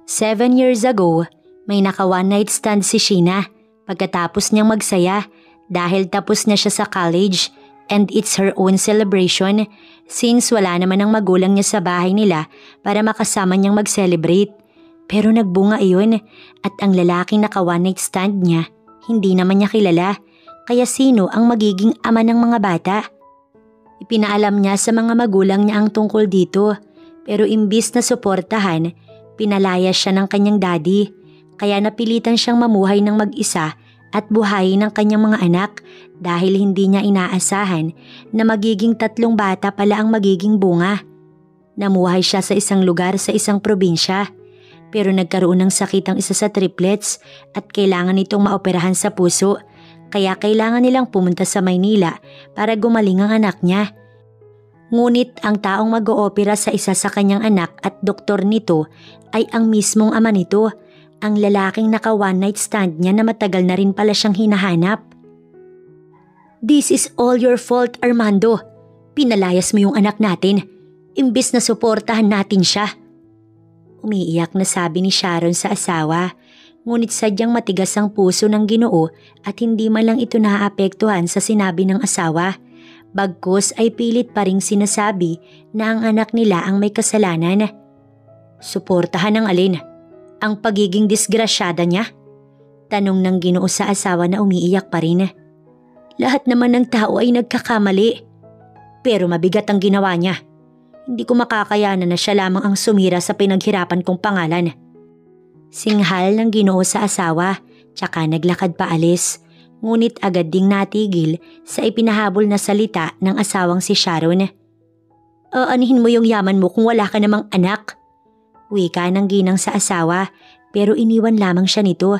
7 years ago, may naka one night stand si Sheena pagkatapos niyang magsaya dahil tapos na siya sa college and it's her own celebration since wala naman ang magulang niya sa bahay nila para makasama niyang mag-celebrate. Pero nagbunga iyon at ang lalaking naka one night stand niya hindi naman niya kilala, kaya sino ang magiging ama ng mga bata? Ipinaalam niya sa mga magulang niya ang tungkol dito pero imbis na suportahan, pinalaya siya ng kanyang daddy kaya napilitan siyang mamuhay ng mag-isa at buhayin ng kanyang mga anak dahil hindi niya inaasahan na magiging 3 bata pala ang magiging bunga. Namuhay siya sa isang lugar sa isang probinsya pero nagkaroon ng sakit ang isa sa triplets at kailangan itong maoperahan sa puso kaya kailangan nilang pumunta sa Maynila para gumaling ang anak niya. Ngunit ang taong mag-oopera sa isa sa kanyang anak at doktor nito ay ang mismong ama nito, ang lalaking naka one night stand niya na matagal na rin pala siyang hinahanap. "This is all your fault, Armando. Pinalayas mo yung anak natin, imbis na suportahan natin siya." Umiiyak na sabi ni Sharon sa asawa, ngunit sadyang matigas ang puso ng Ginoo at hindi man lang ito naaapektuhan sa sinabi ng asawa. Bagkus ay pilit pa ring sinasabi na ang anak nila ang may kasalanan. Suportahan ng alin? Ang pagiging disgrasyada niya? Tanong ng Ginoo sa asawa na umiiyak pa rin. Lahat naman ng tao ay nagkakamali. Pero mabigat ang ginawa niya. Hindi ko makakayanan na siya lamang ang sumira sa pinaghirapan kong pangalan. Singhal ng Ginoo sa asawa, tsaka naglakad pa alis. Ngunit agad ding natigil sa ipinahabol na salita ng asawang si Sharon. "Aanihin mo yung yaman mo kung wala ka namang anak." Wika ng ginang sa asawa pero iniwan lamang siya nito.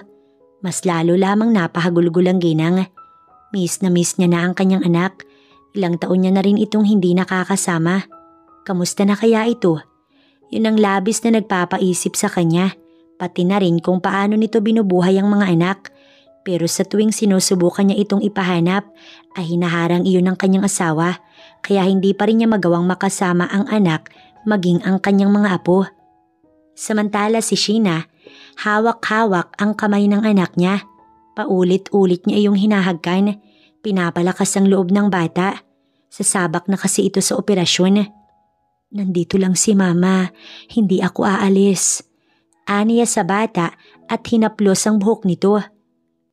Mas lalo lamang napahagulgul ang ginang. Miss na miss niya na ang kanyang anak. Ilang taon niya na rin itong hindi nakakasama. Kamusta na kaya ito? Yun ang labis na nagpapaisip sa kanya. Pati na rin kung paano nito binubuhay ang mga anak. Pero sa tuwing sinusubukan niya itong ipahanap ay hinaharang iyon ng kanyang asawa kaya hindi pa rin niya magawang makasama ang anak maging ang kanyang mga apo. Samantala si Sheena, hawak-hawak ang kamay ng anak niya. Paulit-ulit niya iyong hinahagkan, pinapalakas ang loob ng bata. Sasabak na kasi ito sa operasyon. "Nandito lang si mama, hindi ako aalis." Aniya sa bata at hinaplos ang buhok nito.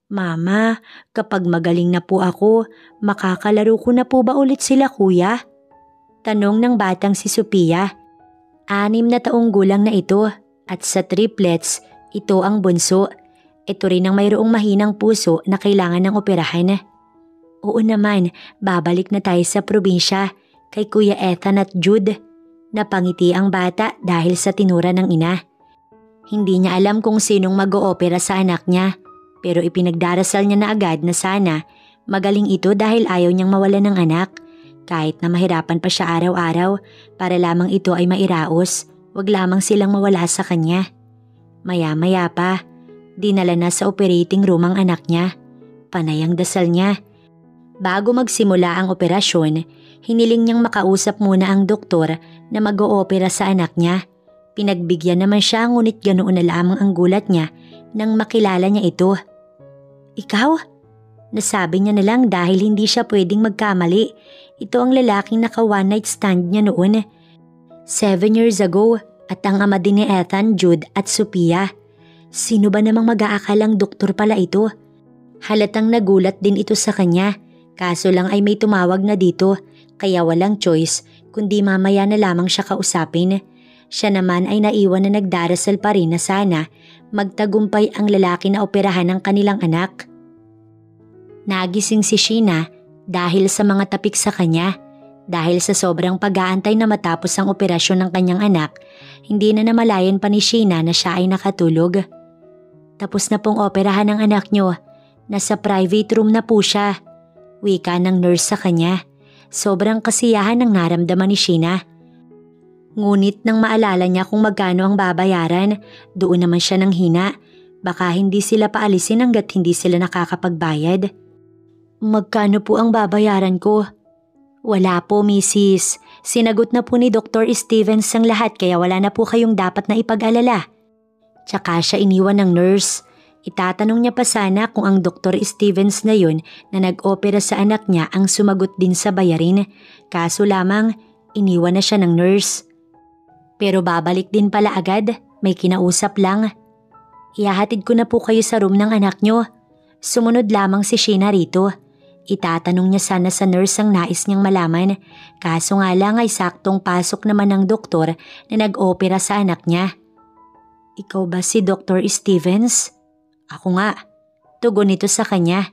"Mama, kapag magaling na po ako, makakalaro ko na po ba ulit sila kuya?" Tanong ng batang si Sophia. 6 na taong gulang na ito at sa triplets, ito ang bunso. Ito rin ang mayroong mahinang puso na kailangan ng operahan. "Oo naman, babalik na tayo sa probinsya kay Kuya Ethan at Jude." Napangiti ang bata dahil sa tinura ng ina. Hindi niya alam kung sinong mag-oopera sa anak niya. Pero ipinagdarasal niya na agad na sana magaling ito dahil ayaw niyang mawala ng anak. Kahit na mahirapan pa siya araw-araw para lamang ito ay mairaos, wag lamang silang mawala sa kanya. Maya-maya pa, dinala na sa operating room ang anak niya. Panay ang dasal niya. Bago magsimula ang operasyon, hiniling niyang makausap muna ang doktor na mag-oopera sa anak niya. Pinagbigyan naman siya ngunit ganoon na lamang ang gulat niya nang makilala niya ito. "Ikaw?" Nasabi niya na lang dahil hindi siya pwedeng magkamali. Ito ang lalaking naka one night stand niya noon. 7 years ago at ang ama din ni Ethan, Jude at Sophia. Sino ba namang mag-aakalang doktor pala ito? Halatang nagulat din ito sa kanya. Kaso lang ay may tumawag na dito kaya walang choice kundi mamaya na lamang siya kausapin. Siya naman ay naiwan na nagdarasal pa rin na sana magtagumpay ang lalaki na operahan ng kanilang anak. Nagising si Sheena dahil sa mga tapik sa kanya. Dahil sa sobrang pag-aantay na matapos ang operasyon ng kanyang anak, hindi na namalayan pa ni Sheena na siya ay nakatulog. "Tapos na pong operahan ng anak niyo. Nasa private room na po siya." Wika ng nurse sa kanya. Sobrang kasiyahan ang naramdaman ni Sheena. Ngunit nang maalala niya kung magkano ang babayaran, doon naman siya nang hina. Baka hindi sila paalisin hanggat hindi sila nakakapagbayad. "Magkano po ang babayaran ko?" "Wala po, Mrs. Sinagot na po ni Dr. Stevens ang lahat kaya wala na po kayong dapat na ipag-alala." Tsaka siya iniwan ng nurse. Itatanong niya pa sana kung ang Dr. Stevens na yun na nag-opera sa anak niya ang sumagot din sa bayarin. Kaso lamang, iniwan na siya ng nurse. Pero babalik din pala agad, may kinausap lang. Ihahatid ko na po kayo sa room ng anak niyo. Sumunod lamang si Sheena rito. Itatanong niya sana sa nurse ang nais niyang malaman. Kaso nga lang ay saktong pasok naman ng doktor na nag-opera sa anak niya. Ikaw ba si Dr. Stevens? Ako nga. Tugon ito sa kanya.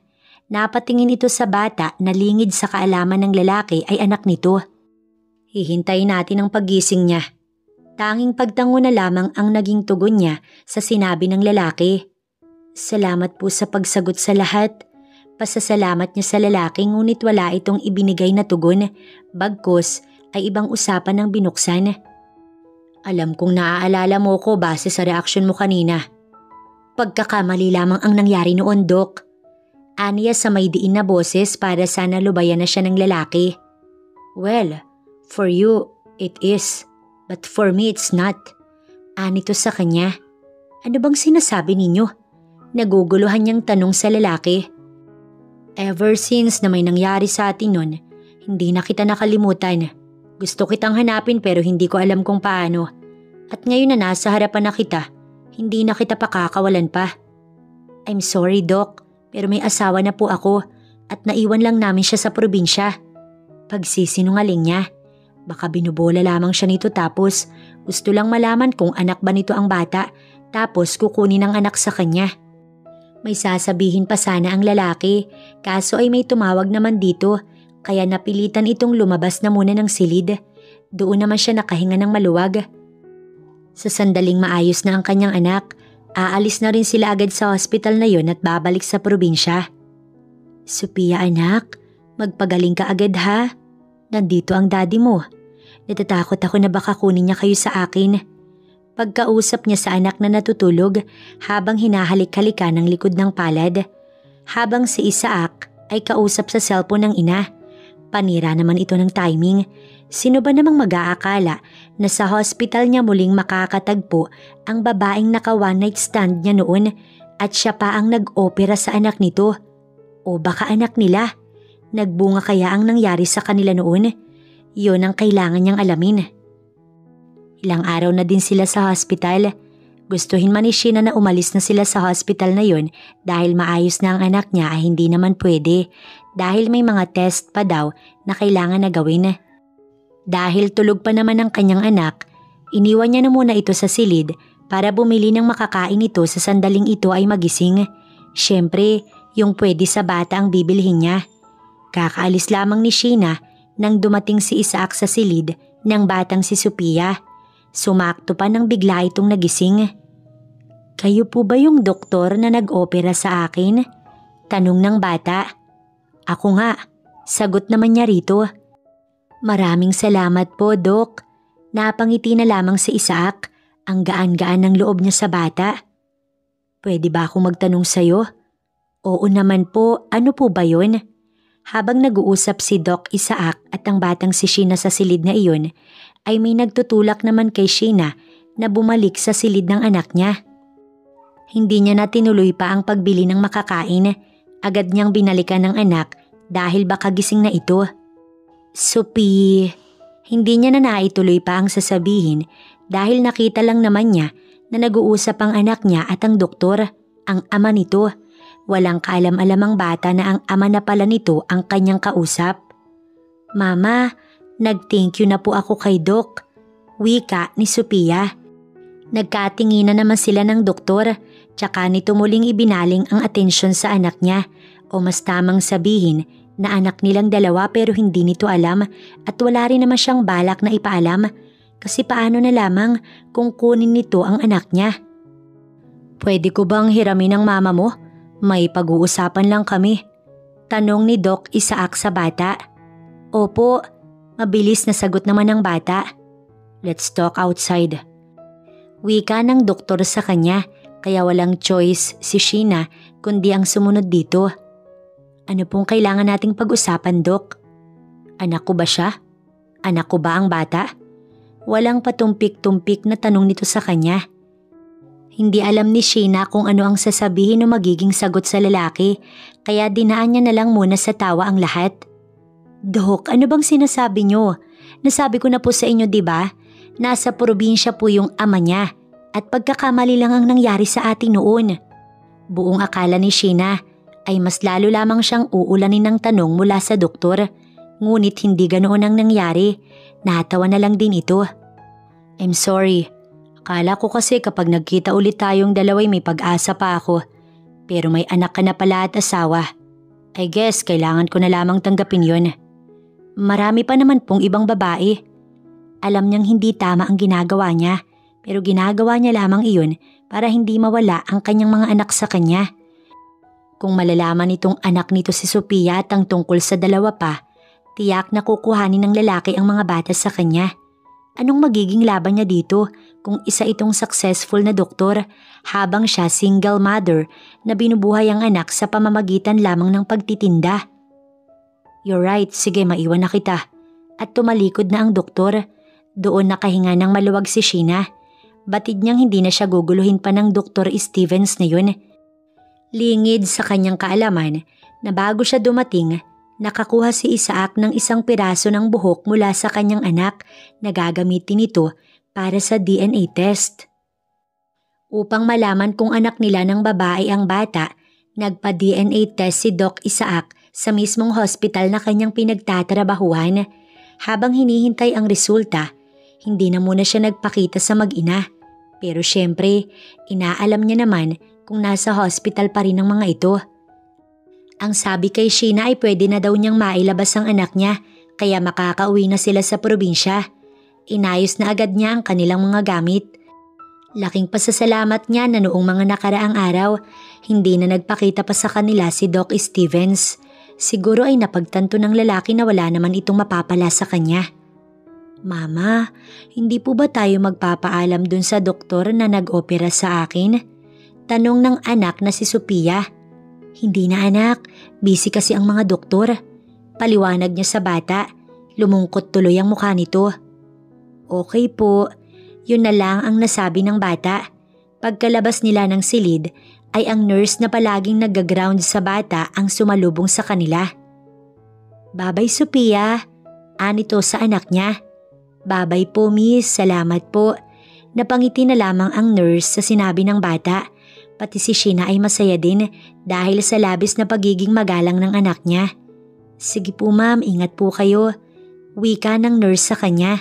Napatingin ito sa bata na lingid sa kaalaman ng lalaki ay anak nito. Hihintayin natin ang paggising niya. Tanging pagtango na lamang ang naging tugon niya sa sinabi ng lalaki. Salamat po sa pagsagot sa lahat. Pasasalamat niya sa lalaki ngunit wala itong ibinigay na tugon. Bagkus ay ibang usapan ang binuksan. Alam kong naaalala mo ko base sa reaksyon mo kanina. Pagkakamali lamang ang nangyari noon, Dok. Aniya sa may diin na boses para sana lubayan na siya ng lalaki. Well, for you, it is. But for me, it's not. Anito sa kanya. Ano bang sinasabi ninyo? Naguguluhan niyang tanong sa lalaki. Ever since na may nangyari sa atin nun, hindi na kita nakalimutan. Gusto kitang hanapin pero hindi ko alam kung paano. At ngayon na nasa harapan na kita, hindi na kita pakakawalan pa. I'm sorry, Doc, pero may asawa na po ako at naiwan lang namin siya sa probinsya. Pagsisinungaling niya. Baka binubola lamang siya nito tapos gusto lang malaman kung anak ba nito ang bata tapos kukunin ang anak sa kanya. May sasabihin pa sana ang lalaki kaso ay may tumawag naman dito kaya napilitan itong lumabas na muna ng silid. Doon naman siya nakahinga ng maluwag. Sa sandaling maayos na ang kanyang anak, aalis na rin sila agad sa hospital na yon at babalik sa probinsya. Sophia anak, magpagaling ka agad ha. Nandito ang daddy mo. Natatakot ako na baka kunin niya kayo sa akin. Pagkausap niya sa anak na natutulog habang hinahalik-halika ng likod ng palad. Habang si Isaac ay kausap sa cellphone ng ina. Panira naman ito ng timing. Sino ba namang mag-aakala na sa hospital niya muling makakatagpo ang babaeng naka one night stand niya noon at siya pa ang nag-opera sa anak nito? O baka anak nila? Nagbunga kaya ang nangyari sa kanila noon? Yun ang kailangan niyang alamin. Ilang araw na din sila sa hospital. Gustuhin man ni Sheena na umalis na sila sa hospital na yun dahil maayos na ang anak niya ay hindi naman pwede dahil may mga test pa daw na kailangan na gawin. Dahil tulog pa naman ang kanyang anak, iniwan niya na muna ito sa silid para bumili ng makakain ito sa sandaling ito ay magising. Siyempre, yung pwede sa bata ang bibilhin niya. Kakaalis lamang ni Sheena nang dumating si Isaac sa silid ng batang si Sophia. Sumakto pa nang bigla itong nagising. Kayo po ba yung doktor na nag-opera sa akin? Tanong ng bata. Ako nga, sagot naman niya rito. Maraming salamat po, Dok. Napangiti na lamang si Isaac. Ang gaan-gaan ng loob niya sa bata. Pwede ba akong magtanong sa'yo? Oo naman po, ano po ba yun? Habang nag-uusap si Doc Isaac at ang batang si Sheena sa silid na iyon, ay may nagtutulak naman kay Sheena na bumalik sa silid ng anak niya. Hindi niya na tinuloy pa ang pagbili ng makakain. Agad niyang binalikan ng anak dahil baka gising na ito. Sophie, hindi niya na naituloy pa ang sasabihin dahil nakita lang naman niya na nag-uusap ang anak niya at ang doktor, ang ama nito. Walang kaalam-alamang bata na ang ama na pala nito ang kanyang kausap. Mama, nag-thank you na po ako kay Doc. Wika ni Sophia. Nagkatinginan naman sila ng doktor, tsaka nito muling ibinaling ang atensyon sa anak niya o mas tamang sabihin na anak nilang dalawa pero hindi nito alam at wala rin naman siyang balak na ipaalam kasi paano na lamang kung kunin nito ang anak niya. Pwede ko bang hiramin ang mama mo? May pag-uusapan lang kami. Tanong ni Doc Isaac sa bata. Opo, mabilis na sagot naman ng bata. Let's talk outside. Wika ng doktor sa kanya kaya walang choice si Sheena kundi ang sumunod dito. Ano pong kailangan nating pag-usapan, Doc? Anak ko ba siya? Anak ko ba ang bata? Walang patumpik-tumpik na tanong nito sa kanya. Hindi alam ni Sheena kung ano ang sasabihin o magiging sagot sa lalaki, kaya dinaan niya na lang muna sa tawa ang lahat. Dok, ano bang sinasabi niyo? Nasabi ko na po sa inyo, di ba? Nasa probinsya po yung ama niya at pagkakamali lang ang nangyari sa atin noon. Buong akala ni Sheena ay mas lalo lamang siyang uulanin ng tanong mula sa doktor, ngunit hindi ganoon ang nangyari. Natawa na lang din ito. I'm sorry. Akala ko kasi kapag nagkita ulit tayong dalaway may pag-asa pa ako. Pero may anak ka na pala at asawa. I guess kailangan ko na lamang tanggapin yun. Marami pa naman pong ibang babae. Alam niyang hindi tama ang ginagawa niya, pero ginagawa niya lamang iyon para hindi mawala ang kanyang mga anak sa kanya. Kung malalaman itong anak nito si Sophia at ang tungkol sa dalawa pa, tiyak na kukuhanin ng lalaki ang mga bata sa kanya. Anong magiging laban niya dito kung isa itong successful na doktor habang siya single mother na binubuhay ang anak sa pamamagitan lamang ng pagtitinda? You're right, sige maiwan na kita. At tumalikod na ang doktor. Doon nakahinga ng maluwag si Sheena. Batid niyang hindi na siya guguluhin pa ng Dr. Stevens na yun. Lingid sa kanyang kaalaman na bago siya dumating, nakakuha si Isaac ng isang piraso ng buhok mula sa kanyang anak na gagamitin ito para sa DNA test. Upang malaman kung anak nila ng babae ang bata, nagpa-DNA test si Doc Isaac sa mismong hospital na kanyang pinagtatrabahuhan. Habang hinihintay ang resulta, hindi na muna siya nagpakita sa mag-ina. Pero syempre, inaalam niya naman kung nasa hospital pa rin ang mga ito. Ang sabi kay Sheena ay pwede na daw niyang mailabas ang anak niya kaya makakauwi na sila sa probinsya. Inayos na agad niya ang kanilang mga gamit. Laking pasasalamat niya na noong mga nakaraang araw, hindi na nagpakita pa sa kanila si Doc Stevens. Siguro ay napagtanto ng lalaki na wala naman itong mapapala sa kanya. Mama, hindi po ba tayo magpapaalam dun sa doktor na nag-opera sa akin? Tanong ng anak na si Sophia. Hindi na anak, busy kasi ang mga doktor. Paliwanag niya sa bata. Lumungkot tuloy ang mukha nito. Okay po, yun na lang ang nasabi ng bata. Pagkalabas nila ng silid ay ang nurse na palaging nag-ground sa bata ang sumalubong sa kanila. Babay Sophia, anito sa anak niya. Babay po miss, salamat po. Napangiti na lamang ang nurse sa sinabi ng bata. Pati si Sheena ay masaya din dahil sa labis na pagiging magalang ng anak niya. Sige po ma'am, ingat po kayo. Wika ng nurse sa kanya.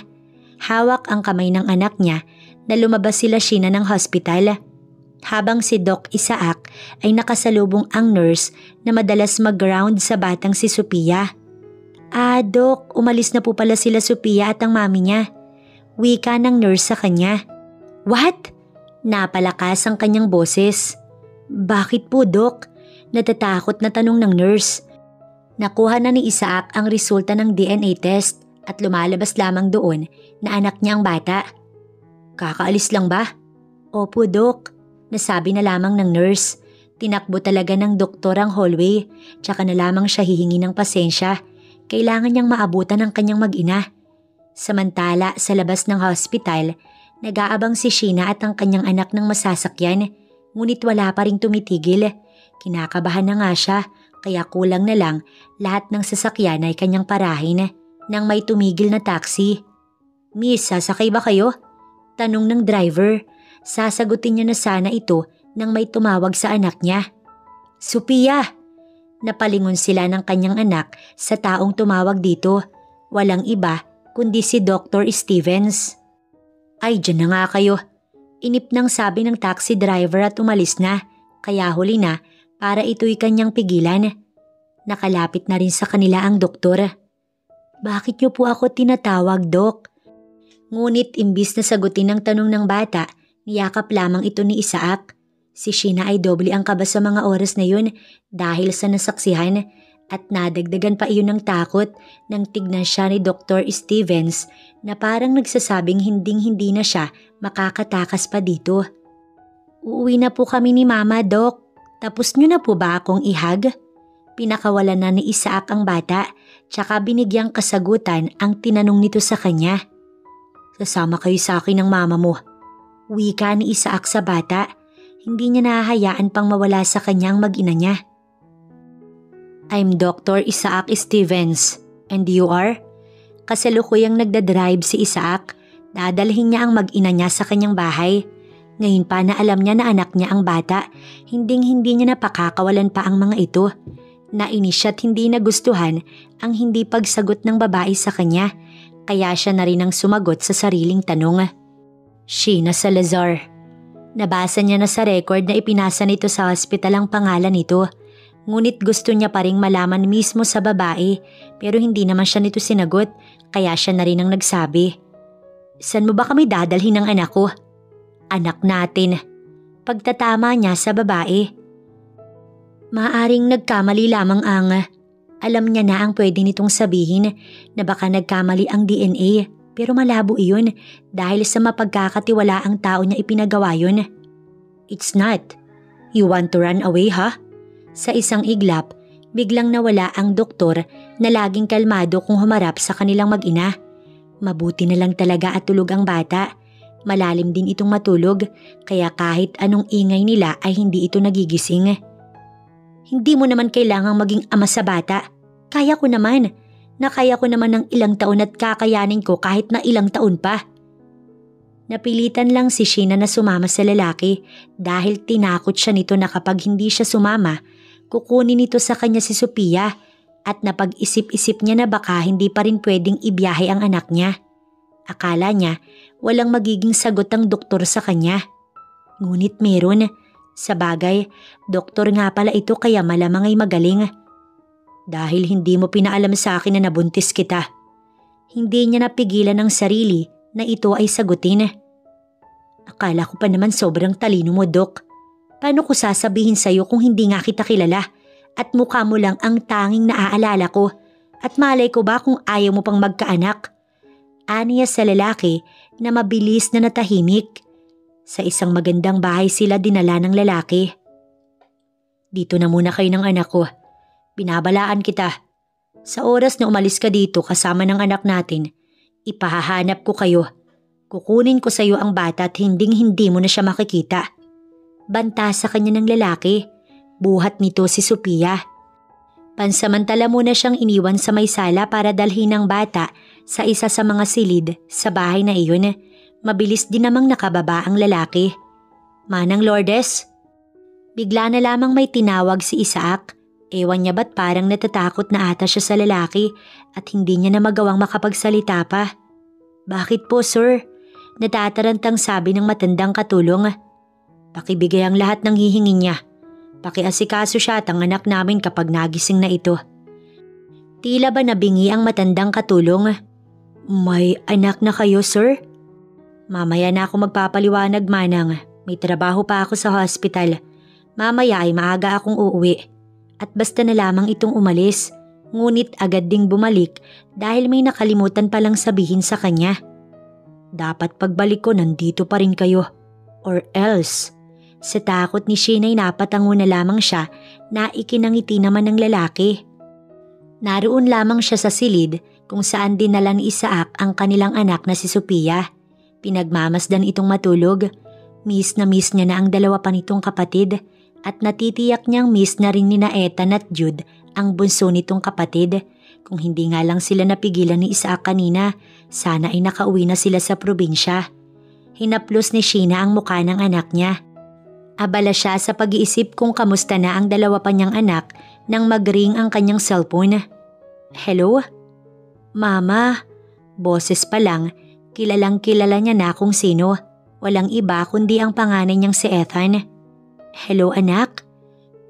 Hawak ang kamay ng anak niya na lumabas sila Sheena ng hospital. Habang si Doc Isaac ay nakasalubong ang nurse na madalas mag-ground sa batang si Sophia. Doc, umalis na po pala sila Sophia at ang mami niya. Wika ng nurse sa kanya. What? Napalakas ang kanyang boses. Bakit po, Doc? Natatakot na tanong ng nurse. Nakuha na ni Isaac ang resulta ng DNA test at lumalabas lamang doon na anak niya ang bata. Kakaalis lang ba? Opo, Doc. Nasabi na lamang ng nurse. Tinakbo talaga ng doktor ang hallway, tsaka na lamang siya hihingi ng pasensya. Kailangan niyang maabutan ang kanyang mag-ina. Samantala, sa labas ng hospital, nag-aabang si Sheena at ang kanyang anak ng masasakyan, ngunit wala pa ring tumitigil. Kinakabahan na nga siya, kaya kulang na lang lahat ng sasakyan ay kanyang parahin nang may tumigil na taxi. Miss, sasakay ba kayo? Tanong ng driver. Sasagutin niya na sana ito nang may tumawag sa anak niya. Sophia! Napalingon sila ng kanyang anak sa taong tumawag dito. Walang iba kundi si Dr. Stevens. Ay, dyan na nga kayo. Inip nang sabi ng taxi driver at umalis na, kaya huli na para ito'y kanyang pigilan. Nakalapit na rin sa kanila ang doktor. Bakit niyo po ako tinatawag, Doc? Ngunit imbis na sagutin ang tanong ng bata, niyakap lamang ito ni Isaac. Si Sheena ay doble ang kaba sa mga oras na yun dahil sa nasaksihan at nadagdagan pa iyon ng takot nang tignan siya ni Dr. Stevens na parang nagsasabing hinding-hindi na siya makakatakas pa dito. Uuwi na po kami ni Mama, Doc. Tapos niyo na po ba akong ihag? Pinakawalan na ni Isaac ang bata tsaka binigyang kasagutan ang tinanong nito sa kanya. Sasama kayo sa akin ng mama mo. Wika ni Isaac sa bata. hindi niya nahahayaan pang mawala sa kanya ang mag-ina niya. I'm Dr. Isaac Stevens. And you are? Kasalukuyang nagdadrive si Isaac. Dadalhin niya ang mag-ina niya sa kanyang bahay. Ngayon pa na alam niya na anak niya ang bata, hinding-hindi niya napakakawalan pa ang mga ito. Nainis siya't hindi nagustuhan ang hindi pagsagot ng babae sa kanya, kaya siya na rin ang sumagot sa sariling tanong. Sheena Salazar. Nabasa niya na sa record na ipinasa nito sa hospital ang pangalan nito. Ngunit gusto niya pa ring malaman mismo sa babae, pero hindi naman siya nito sinagot, kaya siya na rin ang nagsabi. San mo ba kami dadalhin ng anak ko? Anak natin. Pagtatama niya sa babae. Maaring nagkamali lamang ang… Alam niya na ang pwede nitong sabihin na baka nagkamali ang DNA, pero malabo iyon dahil sa mapagkakatiwalaang tao niya ipinagawa yun. It's not. You want to run away, ha? Sa isang iglap, biglang nawala ang doktor na laging kalmado kung humarap sa kanilang mag-ina. Mabuti na lang talaga at tulog ang bata. Malalim din itong matulog, kaya kahit anong ingay nila ay hindi ito nagigising. Hindi mo naman kailangang maging ama sa bata. Kaya ko naman. Nakaya ko naman ng ilang taon at kakayanin ko kahit na ilang taon pa. Napilitan lang si Sheena na sumama sa lalaki dahil tinakot siya nito na kapag hindi siya sumama, kukunin nito sa kanya si Sophia at napag-isip-isip niya na baka hindi pa rin pwedeng ibiyahe ang anak niya. Akala niya walang magiging sagot ang doktor sa kanya. Ngunit meron. Sa bagay, doktor nga pala ito kaya malamang ay magaling. Dahil hindi mo pinaalam sa akin na nabuntis kita. Hindi niya napigilan ang sarili na ito ay sagutin. Akala ko pa naman sobrang talino mo, Dok. Paano ko sasabihin sa'yo kung hindi nga kita kilala at mukha mo lang ang tanging naaalala ko at malay ko ba kung ayaw mo pang magkaanak? Aniya sa lalaki na mabilis na natahimik. Sa isang magandang bahay sila dinala ng lalaki. Dito na muna kayo ng anak ko. Binabalaan kita. Sa oras na umalis ka dito kasama ng anak natin, ipahahanap ko kayo. Kukunin ko sa iyo ang bata at hinding-hindi mo na siya makikita. Banta sa kanya ng lalaki. Buhat nito si Sophia. Pansamantala muna siyang iniwan sa may sala para dalhin ang bata sa isa sa mga silid sa bahay na iyon. Mabilis din namang nakababa ang lalaki. Manang Lourdes? Bigla na lamang may tinawag si Isaac. Ewan niya ba't parang natatakot na ata siya sa lalaki at hindi niya na magawang makapagsalita pa. Bakit po, sir? Natatarantang sabi ng matandang katulong. Pakibigay ang lahat ng hihingi niya. Pakiasikaso siya at ang anak namin kapag nagising na ito. Tila ba nabingi ang matandang katulong? May anak na kayo, sir? Mamaya na ako magpapaliwanag, Manang. May trabaho pa ako sa hospital. Mamaya ay maaga akong uuwi. At basta na lamang itong umalis. Ngunit agad ding bumalik dahil may nakalimutan palang sabihin sa kanya. Dapat pagbalik ko nandito pa rin kayo. Or else. Sa takot ni Sheena ay napatango na lamang siya na ikinangiti naman ng lalaki. Naroon lamang siya sa silid kung saan dinala ni Isaac ang kanilang anak na si Sophia. Pinagmamasdan itong matulog. Miss na miss niya na ang dalawa pa nitong kapatid at natitiyak niyang miss na rin ni na Ethan at Jude ang bunso nitong kapatid. Kung hindi nga lang sila napigilan ni Isaac kanina, sana ay nakauwi na sila sa probinsya. Hinaplos ni Sheena ang mukha ng anak niya. Abala siya sa pag-iisip kung kamusta na ang dalawa pa niyang anak nang mag-ring ang kanyang cellphone. Hello? Mama? Boses pa lang, kilalang kilala niya na kung sino. Walang iba kundi ang panganay niyang si Ethan. Hello anak?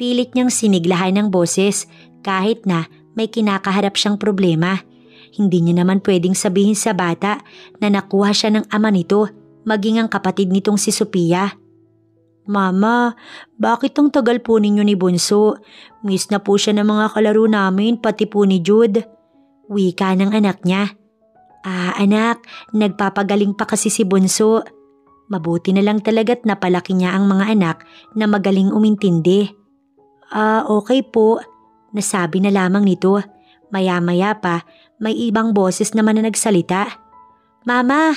Pilit niyang siniglahan ng boses kahit na may kinakaharap siyang problema. Hindi niya naman pwedeng sabihin sa bata na nakuha siya ng ama nito, maging ang kapatid nitong si Sophia. Mama, bakit ang tagal po ninyo ni Bunso? Miss na po siya ng mga kalaro namin, pati po ni Jude. Wika ng anak niya. Anak, nagpapagaling pa kasi si Bunso. Mabuti na lang talaga't napalaki niya ang mga anak na magaling umintindi. Okay po. Nasabi na lamang nito. Maya-maya pa, may ibang boses naman na nagsalita. Mama!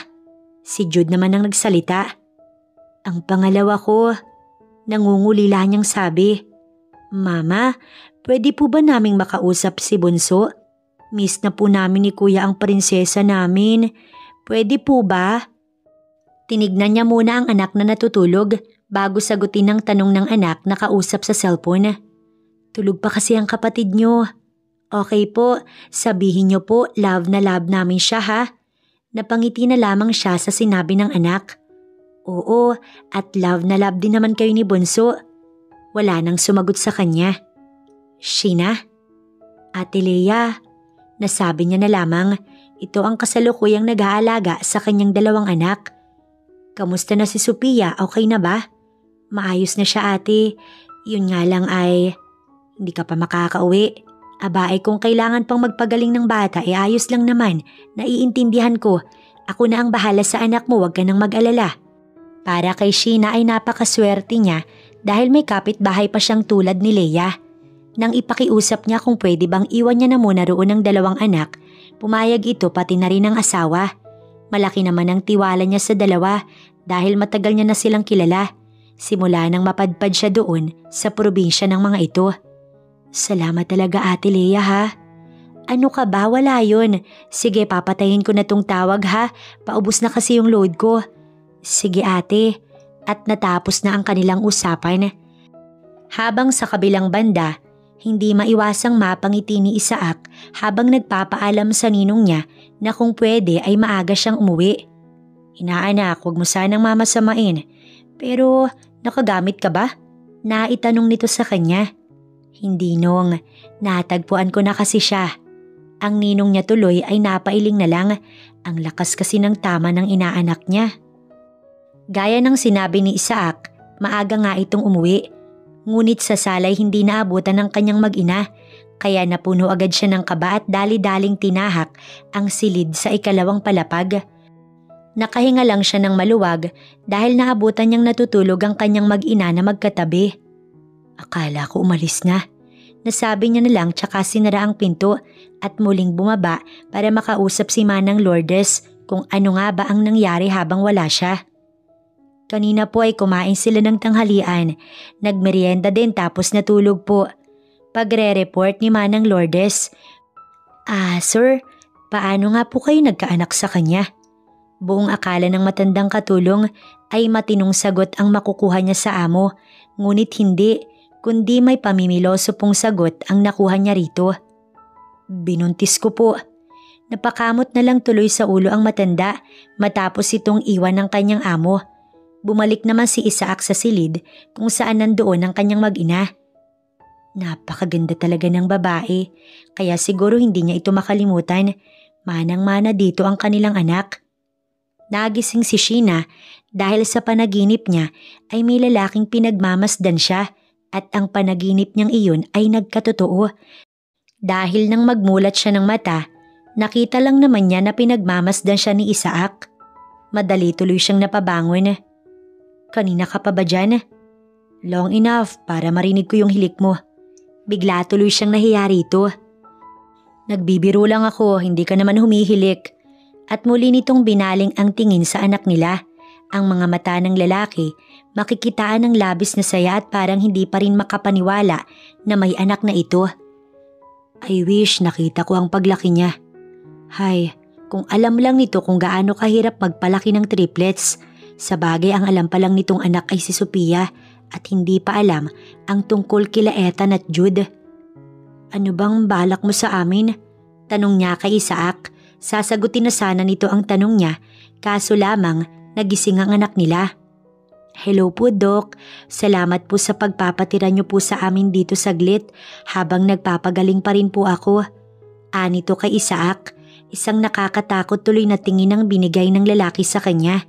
Si Jude naman ang nagsalita. Ang pangalawa ko. Nangungulila niyang sabi, "Mama, pwede po ba naming makausap si Bunso? Miss na po namin ni Kuya ang prinsesa namin. Pwede po ba?" Tinignan niya muna ang anak na natutulog bago sagutin ang tanong ng anak na kausap sa cellphone. "Tulog pa kasi ang kapatid niyo." "Okay po, sabihin niyo po love na love namin siya ha." Napangiti na lamang siya sa sinabi ng anak. "Oo, at love na love din naman kayo ni Bunso." Wala nang sumagot sa kanya. "Sheena?" "Ate Lea." Nasabi niya na lamang, ito ang kasalukuyang nag-aalaga sa kanyang dalawang anak. "Kamusta na si Sophia? Okay na ba?" "Maayos na siya ate. Yun nga lang ay hindi ka pa makakauwi." "Aba ay kung kailangan pang magpagaling ng bata ayos lang naman. Naiintindihan ko. Ako na ang bahala sa anak mo, wag ka nang mag-alala." Para kay Sheena ay napakaswerte niya dahil may kapitbahay pa siyang tulad ni Leia. Nang ipakiusap niya kung pwede bang iwan niya na muna roon ang dalawang anak, pumayag ito pati na rin ang asawa. Malaki naman ang tiwala niya sa dalawa dahil matagal niya na silang kilala. Simula nang mapadpad siya doon sa probinsya ng mga ito. "Salamat talaga Ate Lea ha." "Ano ka ba? Wala yun. Sige, papatayin ko na tong tawag ha. Paubos na kasi yung load ko." "Sige ate." At natapos na ang kanilang usapan. Habang sa kabilang banda, hindi maiwasang mapangiti ni Isaac habang nagpapaalam sa ninong niya na kung pwede ay maaga siyang umuwi. "Inaanak, huwag mo sanang mamasamain. Pero nakagamit ka ba?" Naitanong nito sa kanya. "Hindi nong, natagpuan ko na kasi siya." Ang ninong niya tuloy ay napailing na lang, ang lakas kasi ng tama ng inaanak niya. Gaya ng sinabi ni Isaac, maaga nga itong umuwi. Ngunit sa salay hindi naabutan ng kanyang mag-ina, kaya napuno agad siya ng kaba at dali-daling tinahak ang silid sa ikalawang palapag. Nakahinga lang siya ng maluwag dahil naabutan niyang natutulog ang kanyang mag-ina na magkatabi. "Akala ko umalis na." Nasabi niya na lang tsaka sinara ang pinto at muling bumaba para makausap si Manang Lourdes kung ano nga ba ang nangyari habang wala siya. Kanina po ay kumain sila ng tanghalian, nagmerienda din tapos natulog po. Pagre-report ni Manang Lourdes. Sir, paano nga po kayo nagkaanak sa kanya?" Buong akala ng matandang katulong ay matinong sagot ang makukuha niya sa amo, ngunit hindi, kundi may pamimiloso pong sagot ang nakuha niya rito. "Binuntis ko po." Napakamot na lang tuloy sa ulo ang matanda matapos itong iwan ng kanyang amo. Bumalik naman si Isaac sa silid kung saan nandoon ang kanyang mag-ina. Napakaganda talaga ng babae, kaya siguro hindi niya ito makalimutan. Manang-mana dito ang kanilang anak. Nagising si Sheena dahil sa panaginip niya ay may lalaking pinagmamasdan siya at ang panaginip niyang iyon ay nagkatotoo. Dahil nang magmulat siya ng mata, nakita lang naman niya na pinagmamasdan siya ni Isaac. Madali tuloy siyang napabangon. "Kanina ka pa ba dyan?" "Long enough para marinig ko yung hilik mo." Bigla tuloy siyang nahiya rito. "Nagbibiro lang ako, hindi ka naman humihilik." At muli nitong binaling ang tingin sa anak nila. Ang mga mata ng lalaki, makikitaan ng labis na saya at parang hindi pa rin makapaniwala na may anak na ito. "I wish nakita ko ang paglaki niya. Hay, kung alam lang nito kung gaano kahirap magpalaki ng triplets. Sa bagay ang alam pa lang nitong anak ay si Sophia at hindi pa alam ang tungkol kila Ethan at Jude." "Ano bang balak mo sa amin?" Tanong niya kay Isaac. Sasagutin na sana nito ang tanong niya, kaso lamang nagising ang anak nila. "Hello po Doc, salamat po sa pagpapatira niyo po sa amin dito saglit habang nagpapagaling pa rin po ako." Anito kay Isaac, isang nakakatakot tuloy na tingin ang binigay ng lalaki sa kanya.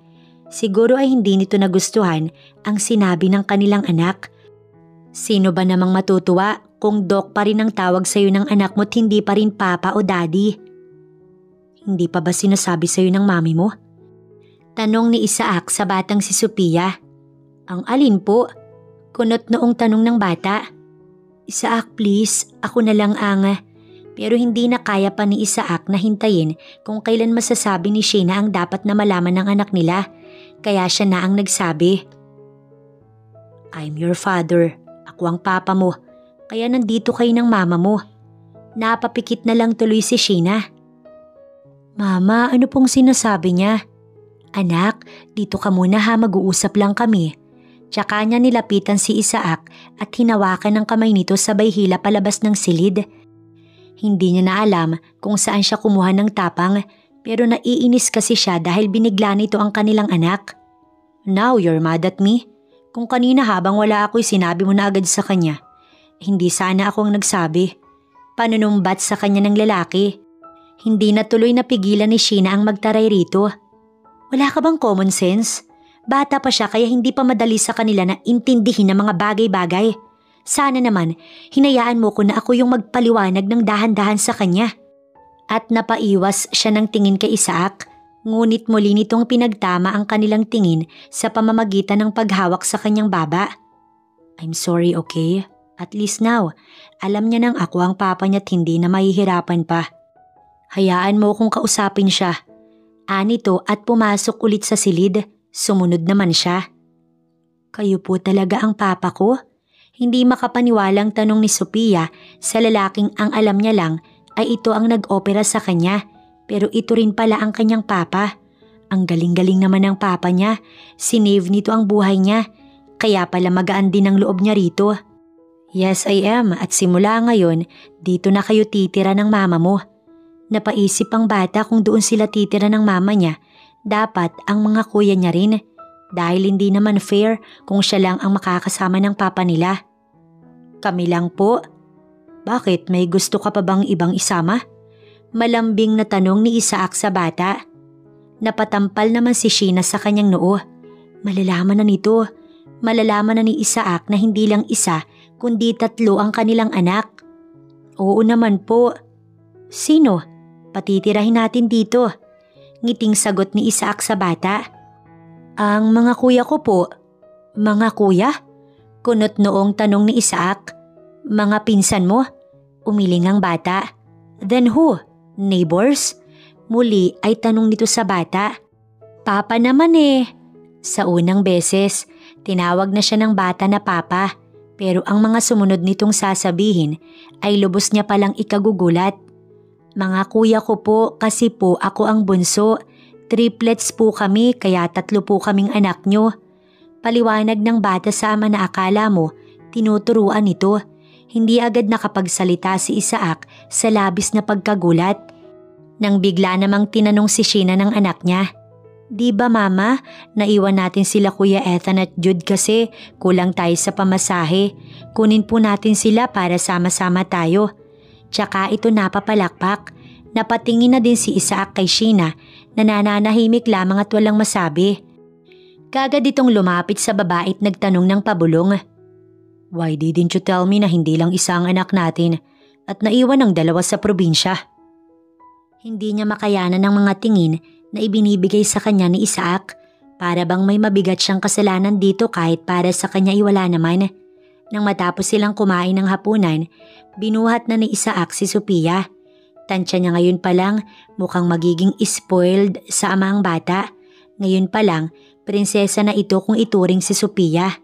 Siguro ay hindi nito nagustuhan ang sinabi ng kanilang anak. Sino ba namang matutuwa kung Doc pa rin ang tawag sa'yo ng anak mo't hindi pa rin Papa o Daddy? "Hindi pa ba sinasabi sa'yo ng mami mo?" Tanong ni Isaac sa batang si Sophia. "Ang alin po?" Kunot noong tanong ng bata. "Isaac please, ako na lang ang..." Pero hindi na kaya pa ni Isaac na hintayin kung kailan masasabi ni Sheena ang dapat na malaman ng anak nila. Kaya siya na ang nagsabi. I'm your father. Ako ang papa mo. Kaya nandito kayo ng mama mo. Napapikit na lang tuloy si Sheena. Mama, ano pong sinasabi niya? Anak, dito ka muna ha, mag-uusap lang kami. Tsaka niya nilapitan si Isaac at hinawakan ng kamay nito sabay hila palabas ng silid. Hindi niya na alam kung saan siya kumuha ng tapang pero naiinis kasi siya dahil binigla nito ang kanilang anak. Now you're mad at me? Kung kanina habang wala ako'y sinabi mo na agad sa kanya. Hindi sana ako ang nagsabi. Panunumbat sa kanya ng lalaki. Hindi na tuloy napigilan ni Sheena ang magtaray rito. Wala ka bang common sense? Bata pa siya kaya hindi pa madali sa kanila na intindihin ang mga bagay-bagay. Sana naman, hinayaan mo ko na ako yung magpaliwanag ng dahan-dahan sa kanya. At napaiwas siya ng tingin kay Isaac, ngunit muli nitong pinagtama ang kanilang tingin sa pamamagitan ng paghawak sa kanyang baba. I'm sorry, okay? At least now, alam niya nang ako ang papa niya at hindi na mahihirapan pa. Hayaan mo kung kausapin siya. Anito at pumasok ulit sa silid. Sumunod naman siya. Kayo po talaga ang papa ko? Hindi makapaniwalang tanong ni Sophia sa lalaking ang alam niya lang ay ito ang nag-opera sa kanya pero ito rin pala ang kanyang papa. Ang galing-galing naman ng papa niya. Sinave nito ang buhay niya. Kaya pala magaan din ang loob niya rito. Yes, I am at simula ngayon dito na kayo titira ng mama mo. Napaisip ang bata kung doon sila titira ng mama niya. Dapat ang mga kuya niya rin dahil hindi naman fair kung siya lang ang makakasama ng papa nila. Kami lang po. Bakit, may gusto ka pa bang ibang isama? Malambing na tanong ni Isaac sa bata. Napatampal naman si Sheena sa kanyang noo. Malalaman na nito. Malalaman na ni Isaac na hindi lang isa kundi 3 ang kanilang anak. Oo naman po. Sino? Patitirahin natin dito. Ngiting sagot ni Isaac sa bata. Ang mga kuya ko po. Mga kuya? Kunot noong tanong ni Isaac. Mga pinsan mo? Umiling ang bata. Then who? Neighbors? Muli ay tanong nito sa bata. Papa naman eh. Sa unang beses, tinawag na siya ng bata na papa. Pero ang mga sumunod nitong sasabihin ay lubos niya palang ikagugulat. Mga kuya ko po kasi po ako ang bunso. Triplets po kami kaya 3 po kaming anak nyo. Paliwanag ng bata sa ama na akala mo, tinuturuan ito. Hindi agad nakapagsalita si Isaac sa labis na pagkagulat. Nang bigla namang tinanong si Sheena ng anak niya. Di ba mama, naiwan natin sila Kuya Ethan at Jude kasi kulang tayo sa pamasahe. Kunin po natin sila para sama-sama tayo. Tsaka ito napapalakpak. Napatingin na din si Isaac kay Sheena na nananahimik lamang at walang masabi. Kagad itong lumapit sa babae at nagtanong ng pabulong. Why didn't you tell me na hindi lang isa ang anak natin at naiwan ang 2 sa probinsya? Hindi niya makayanan ng mga tingin na ibinibigay sa kanya ni Isaac. Para bang may mabigat siyang kasalanan dito kahit para sa kanya iwala naman. Nang matapos silang kumain ng hapunan, binuhat na ni Isaac si Sophia. Tansya niya ngayon pa lang mukhang magiging spoiled sa ama ang bata. Ngayon pa lang, prinsesa na ito kung ituring si Sophia.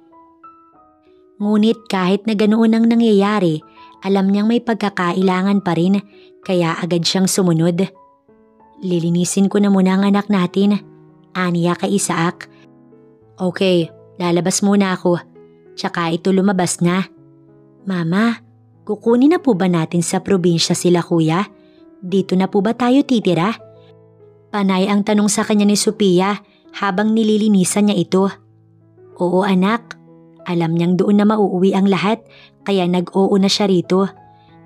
Ngunit kahit na ganoon ang nangyayari, alam niyang may pagkakailangan pa rin kaya agad siyang sumunod. Lilinisin ko na muna ang anak natin, aniya kay Isaac. Okay, lalabas muna ako. Tsaka ito lumabas na. Mama, kukunin na po ba natin sa probinsya sila kuya? Dito na po ba tayo titira? Panay ang tanong sa kanya ni Sophia habang nililinisan niya ito. Oo anak, alam niyang doon na mauuwi ang lahat kaya nag-oo na siya rito.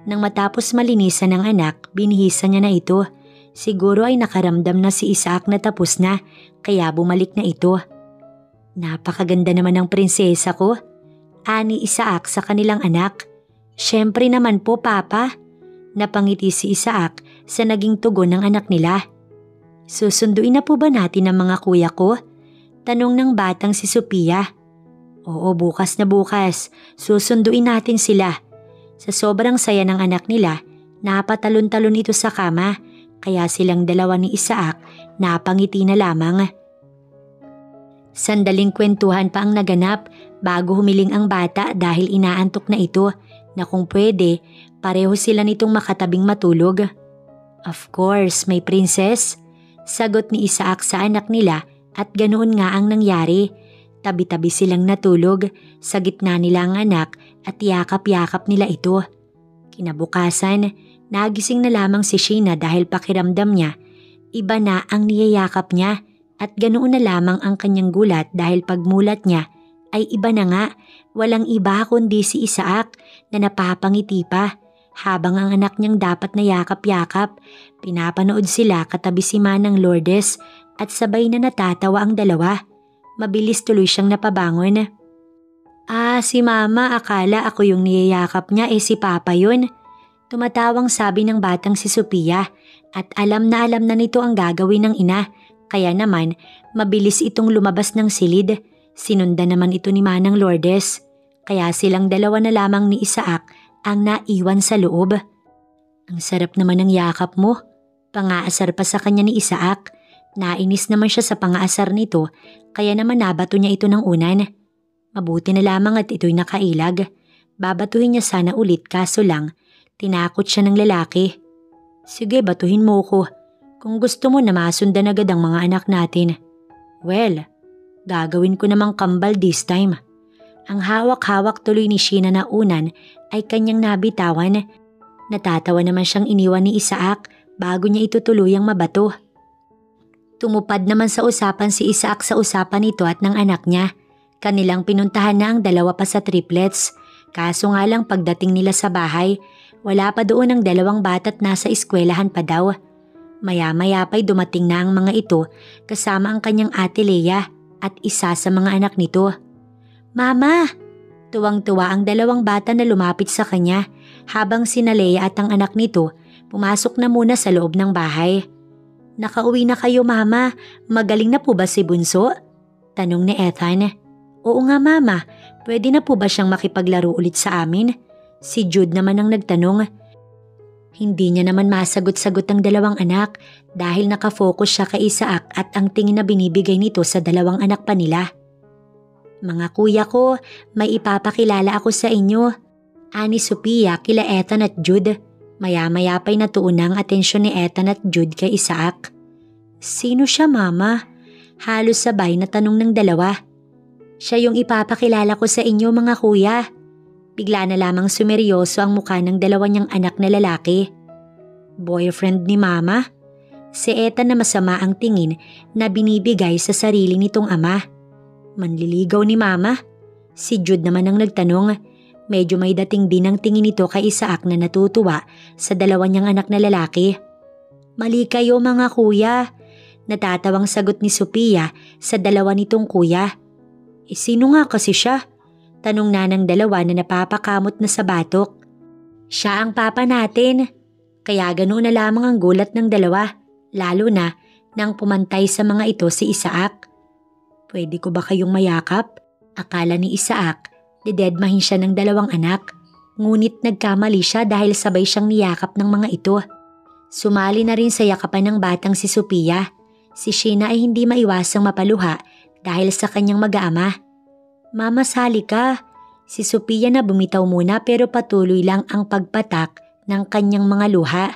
Nang matapos malinisan ng anak, binihisan niya na ito. Siguro ay nakaramdam na si Isaac na tapos na kaya bumalik na ito. Napakaganda naman ng prinsesa ko. Ani Isaac sa kanilang anak. Siyempre naman po papa. Napangiti si Isaac sa naging tugon ng anak nila. Susunduin na po ba natin ang mga kuya ko? Tanong ng batang si Sophia. Oo, bukas na bukas. Susunduin natin sila. Sa sobrang saya ng anak nila, napatalon-talon ito sa kama. Kaya silang 2 ni Isaac napangiti na lamang. Sandaling kwentuhan pa ang naganap bago humiling ang bata dahil inaantok na ito na kung pwede, pareho sila nitong makatabing matulog. Of course, may princess. Sagot ni Isaac sa anak nila at ganoon nga ang nangyari. Tabi-tabi silang natulog, sa gitna nila ang anak at yakap-yakap nila ito. Kinabukasan, nagising na lamang si Sheena dahil pakiramdam niya, iba na ang niyayakap niya at ganoon na lamang ang kanyang gulat dahil pagmulat niya ay iba na nga, walang iba kundi si Isaac na napapangiti pa. Habang ang anak niyang dapat na yakap-yakap, pinapanood sila katabi si Manang Lourdes at sabay na natatawa ang dalawa. Mabilis tuloy siyang napabangon. Si mama, akala ako yung niyayakap niya si papa yun. Tumatawang sabi ng batang si Sophia at alam na nito ang gagawin ng ina. Kaya naman, mabilis itong lumabas ng silid. Sinundan naman ito ni Manang Lourdes. Kaya silang dalawa na lamang ni Isaac ang naiwan sa loob. Ang sarap naman ng yakap mo. Pangaasar pa sa kanya ni Isaac. Nainis naman siya sa pangaasar nito kaya naman nabato niya ito ng unan. Mabuti na lamang at ito'y nakailag. Babatuhin niya sana ulit kaso lang, tinakot siya ng lalaki. Sige, batuhin mo ko. Kung gusto mo na masundan agad ang mga anak natin. Well, gagawin ko namang kambal this time. Ang hawak-hawak tuloy ni Sheena na unan ay kanyang nabitawan. Natatawa naman siyang iniwan ni Isaac bago niya ito tuluyang mabato. Tumupad naman sa usapan si Isaac sa usapan nito at ng anak niya. Kanilang pinuntahan na ang dalawa pa sa triplets. Kaso nga lang pagdating nila sa bahay, wala pa doon ang dalawang bata't nasa eskwelahan pa daw. Maya-maya pa'y dumating na ang mga ito kasama ang kanyang ate Leia at isa sa mga anak nito. Mama! Tuwang-tuwa ang dalawang bata na lumapit sa kanya habang sina Leia at ang anak nito pumasok na muna sa loob ng bahay. Nakauwi na kayo mama, magaling na po ba si Bunso? Tanong ni Ethan. Oo nga mama, pwede na po ba siyang makipaglaro ulit sa amin? Si Jude naman ang nagtanong. Hindi niya naman masagot-sagot ang dalawang anak dahil nakafocus siya kay Isaac at ang tingin na binibigay nito sa dalawang anak pa nila. Mga kuya ko, may ipapakilala ako sa inyo. Ani Sophia kila Ethan at Jude. Maya-maya pa'y natuon ang atensyon ni Ethan at Jude kay Isaac. Sino siya mama? Halos sabay na tanong ng dalawa. Siya yung ipapakilala ko sa inyo mga kuya. Bigla na lamang sumeryoso ang mukha ng dalawa niyang anak na lalaki. Boyfriend ni mama? Si Ethan na masama ang tingin na binibigay sa sarili nitong ama. Manliligaw ni mama? Si Jude naman ang nagtanong. Medyo may dating din ang tingin nito kay Isaac na natutuwa sa dalawa niyang anak na lalaki. Mali kayo mga kuya. Natatawang sagot ni Sophia sa dalawa nitong kuya. Sino nga kasi siya? Tanong na ng dalawa na napapakamot na sa batok. Siya ang papa natin. Kaya ganoon na lamang ang gulat ng dalawa, lalo na nang pumantay sa mga ito si Isaac. Pwede ko ba kayong mayakap? Akala ni Isaac. Didedmahin siya ng dalawang anak, ngunit nagkamali siya dahil sabay siyang niyakap ng mga ito. Sumali na rin sa yakapan ng batang si Sophia. Si Sheena ay hindi maiwasang mapaluha dahil sa kanyang mag-aama. Mama, sali ka. Si Sophia na bumitaw muna pero patuloy lang ang pagpatak ng kanyang mga luha.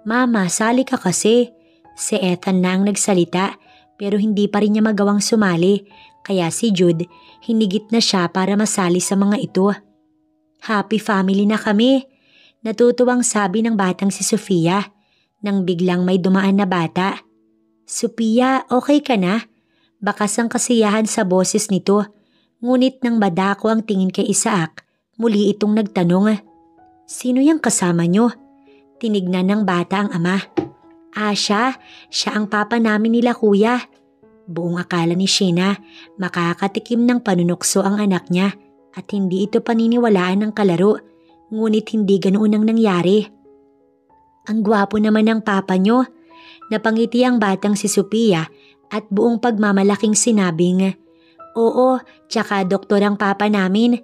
Mama, sali ka kasi. Si Ethan na ang nagsalita pero hindi pa rin niya magawang sumali. Kaya si Jude, hinigit na siya para masali sa mga ito. Happy family na kami. Natutuwang sabi ng batang si Sophia nang biglang may dumaan na bata. Sophia, okay ka na? Bakas ang kasiyahan sa boses nito. Ngunit nang madako ang tingin kay Isaac, muli itong nagtanong. Sino yung kasama nyo? Tinignan ng bata ang ama. Siya ang papa namin nila kuya. Buong akala ni Sheena, makakatikim ng panunukso ang anak niya at hindi ito paniniwalaan ng kalaro, ngunit hindi ganoon ang nangyari. Ang gwapo naman ng papa nyo. Napangiti ang batang si Sophia at buong pagmamalaking sinabing, Oo, tsaka doktor ang papa namin.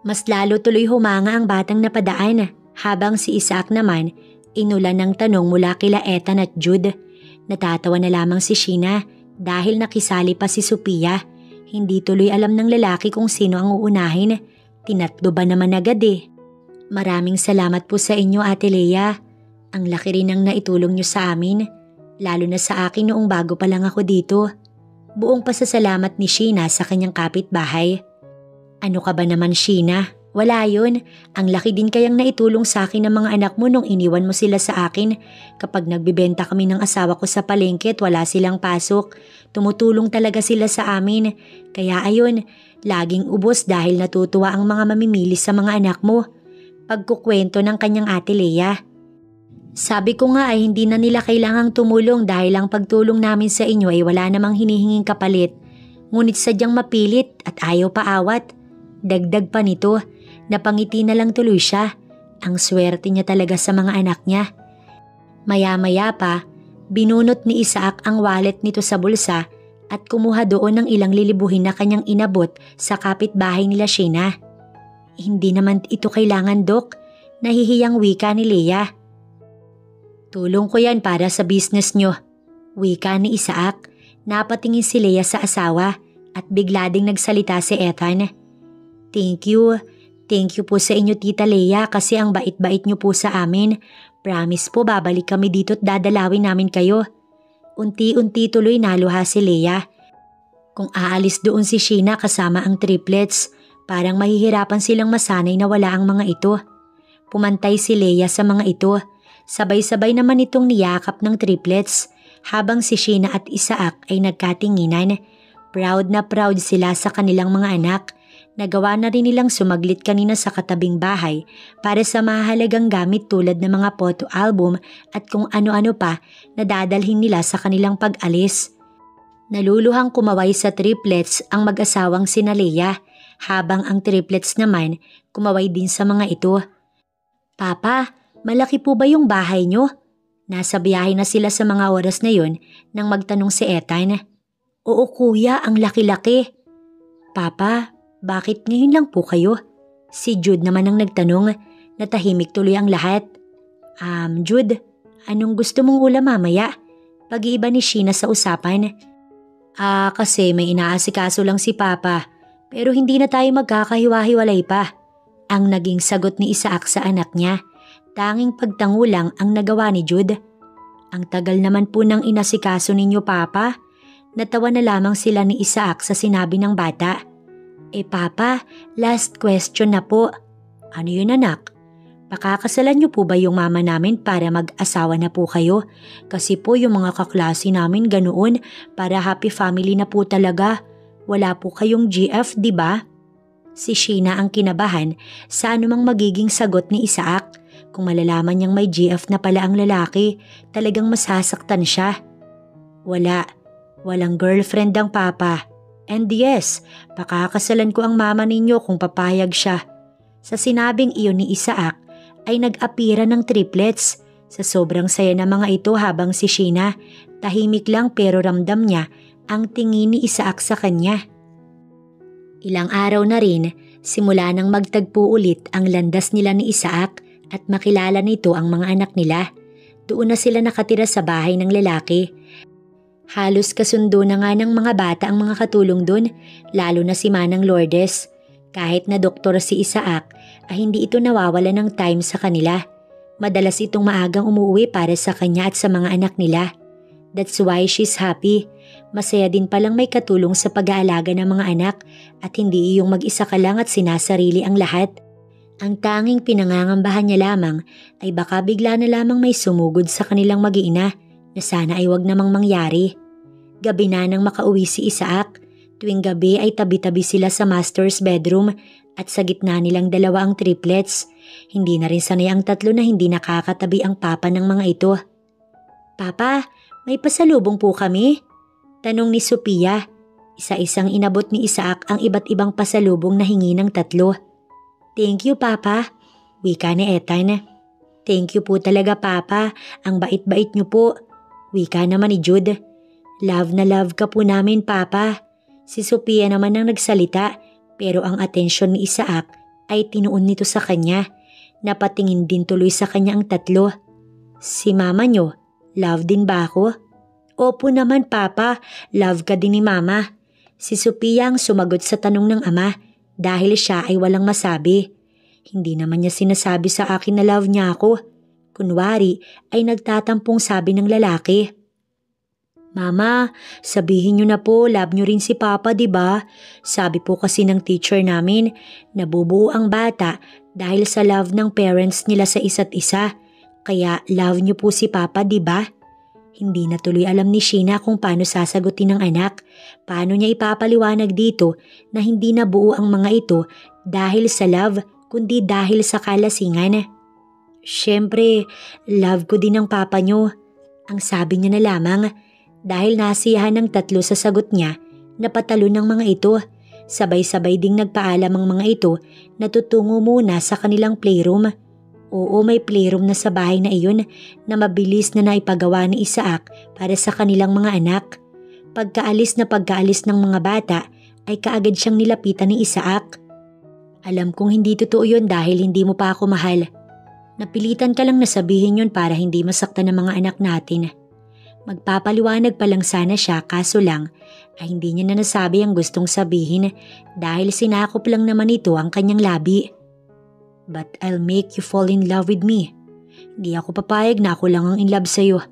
Mas lalo tuloy humanga ang batang napadaan habang si Isaac naman inulan ng tanong mula kila Ethan at Jude. Natatawa na lamang si Sheena Dahil nakisali pa si Sophia, hindi tuloy alam ng lalaki kung sino ang uunahin. Tinatlo ba naman agad eh. Maraming salamat po sa inyo, Ate Lea. Ang laki rin ang naitulong niyo sa amin, lalo na sa akin noong bago pa lang ako dito. Buong pasasalamat ni Sheena sa kanyang kapitbahay. Ano ka ba naman, Sheena? Wala yun. Ang laki din kayang naitulong sa akin ng mga anak mo nung iniwan mo sila sa akin. Kapag nagbibenta kami ng asawa ko sa palengke at wala silang pasok, tumutulong talaga sila sa amin. Kaya ayun, laging ubos dahil natutuwa ang mga mamimili sa mga anak mo. Pagkukwento ng kanyang Ate Lea. Sabi ko nga ay hindi na nila kailangang tumulong dahil ang pagtulong namin sa inyo ay wala namang hinihinging kapalit. Ngunit sadyang mapilit at ayaw paawat. Dagdag pa nito, napangiti na lang tuloy siya. Ang swerte niya talaga sa mga anak niya. Maya-maya pa, binunot ni Isaac ang wallet nito sa bulsa at kumuha doon ng ilang lilibuhin na kanyang inabot sa kapitbahay nila Sheena. Hindi naman ito kailangan, Dok. Nahihiyang wika ni Lea. Tulong ko yan para sa business nyo. Wika ni Isaac. Napatingin si Lea sa asawa at bigla ding nagsalita si Ethan. Thank you. Thank you po sa inyo, Tita Lea, kasi ang bait-bait nyo po sa amin. Promise po babalik kami dito at dadalawin namin kayo. Unti-unti tuloy naluha si Lea. Kung aalis doon si Sheena kasama ang triplets, parang mahihirapan silang masanay na wala ang mga ito. Pumantay si Lea sa mga ito. Sabay-sabay naman itong niyakap ng triplets habang si Sheena at Isaac ay nagkatinginan. Proud na proud sila sa kanilang mga anak. Nagawa na rin nilang sumaglit kanina sa katabing bahay para sa mahalagang gamit tulad ng mga photo album at kung ano-ano pa na dadalhin nila sa kanilang pag-alis. Naluluhang kumaway sa triplets ang mag-asawang sina Lea habang ang triplets naman kumaway din sa mga ito. Papa, malaki po ba yung bahay nyo? Nasa biyahe na sila sa mga oras na yon nang magtanong si Ethan. Oo kuya, ang laki-laki. Papa, bakit ngayon lang po kayo? Si Jude naman ang nagtanong. Natahimik tuloy ang lahat. Jude, anong gusto mong ulam mamaya? Pag-iiba ni Sheena sa usapan. Kasi may inaasikaso lang si Papa. Pero hindi na tayo magkakahiwa-hiwalay pa. Ang naging sagot ni Isaac sa anak niya. Tanging pagtango lang ang nagawa ni Jude. Ang tagal naman po ng inasikaso ninyo, Papa. Natawa na lamang sila ni Isaac sa sinabi ng bata. Papa, last question na po. Ano yun, anak? Pakakasalan niyo po ba yung mama namin para mag-asawa na po kayo? Kasi po yung mga kaklase namin ganoon para happy family na po talaga. Wala po kayong GF, di ba? Si Sheena ang kinabahan sa anumang magiging sagot ni Isaac. Kung malalaman niyang may GF na pala ang lalaki, talagang masasaktan siya. Walang girlfriend ang Papa. And yes, pakakasalan ko ang mama ninyo kung papayag siya. Sa sinabing iyon ni Isaac ay nag-apira ng triplets. Sa sobrang saya ng mga ito habang si Sheena, tahimik lang pero ramdam niya ang tingin ni Isaac sa kanya. Ilang araw na rin, simula nang magtagpo ulit ang landas nila ni Isaac at makilala nito ang mga anak nila. Doon na sila nakatira sa bahay ng lalaki. Halos kasundo na nga ng mga bata ang mga katulong doon, lalo na si Manang Lourdes. Kahit na doktor si Isaac, ay hindi ito nawawala ng time sa kanila. Madalas itong maagang umuwi para sa kanya at sa mga anak nila. That's why she's happy. Masaya din palang may katulong sa pag-aalaga ng mga anak at hindi iyong mag-isa ka lang at sinasarili ang lahat. Ang tanging pinangangambahan niya lamang ay baka bigla na lamang may sumugod sa kanilang mag-iina na sana ay wag namang mangyari. Gabi na nang makauwi si Isaac. Tuwing gabi ay tabi-tabi sila sa master's bedroom at sa gitna nilang dalawa ang triplets. Hindi na rin sanay ang tatlo na hindi nakakatabi ang papa ng mga ito. Papa, may pasalubong po kami? Tanong ni Sophia. Isa-isang inabot ni Isaac ang iba't ibang pasalubong na hingi ng tatlo. Thank you, Papa. Wika ni Ethan. Thank you po talaga, Papa. Ang bait-bait niyo po. Wika naman ni Jude. Love na love ka po namin, Papa. Si Sophia naman ang nagsalita pero ang atensyon ni Isaac ay tinuon nito sa kanya. Napatingin din tuloy sa kanya ang tatlo. Si mama niyo, love din ba ako? Opo naman papa, love ka din ni mama. Si Sophia ang sumagot sa tanong ng ama dahil siya ay walang masabi. Hindi naman niya sinasabi sa akin na love niya ako. Kunwari ay nagtatampong sabi ng lalaki. Mama, sabihin niyo na po love niyo rin si papa, diba? Sabi po kasi ng teacher namin, nabubuo ang bata dahil sa love ng parents nila sa isa't isa. Kaya love niyo po si papa, diba? Hindi na tuloy alam ni Sheena kung paano sasagutin ng anak. Paano niya ipapaliwanag dito na hindi nabuo ang mga ito dahil sa love kundi dahil sa kalasingan. Siyempre, love ko din ang papa niyo. Ang sabi niya na lamang dahil nasiyahan ng tatlo sa sagot niya napatalo ng mga ito. Sabay-sabay ding nagpaalam ang mga ito na tutungo muna sa kanilang playroom. Oo, may playroom na sa bahay na iyon na mabilis na naipagawa ni Isaac para sa kanilang mga anak. Pagkaalis ng mga bata ay kaagad siyang nilapitan ni Isaac. Alam kong hindi totoo yun dahil hindi mo pa ako mahal. Napilitan ka lang na sabihin yun para hindi masaktan ng mga anak natin. Magpapaliwanag pa lang sana siya kaso lang ay hindi niya na nasabi ang gustong sabihin dahil sinakop lang naman ito ang kanyang labi. But I'll make you fall in love with me. Hindi ako papayag na ako lang ang in love sa'yo.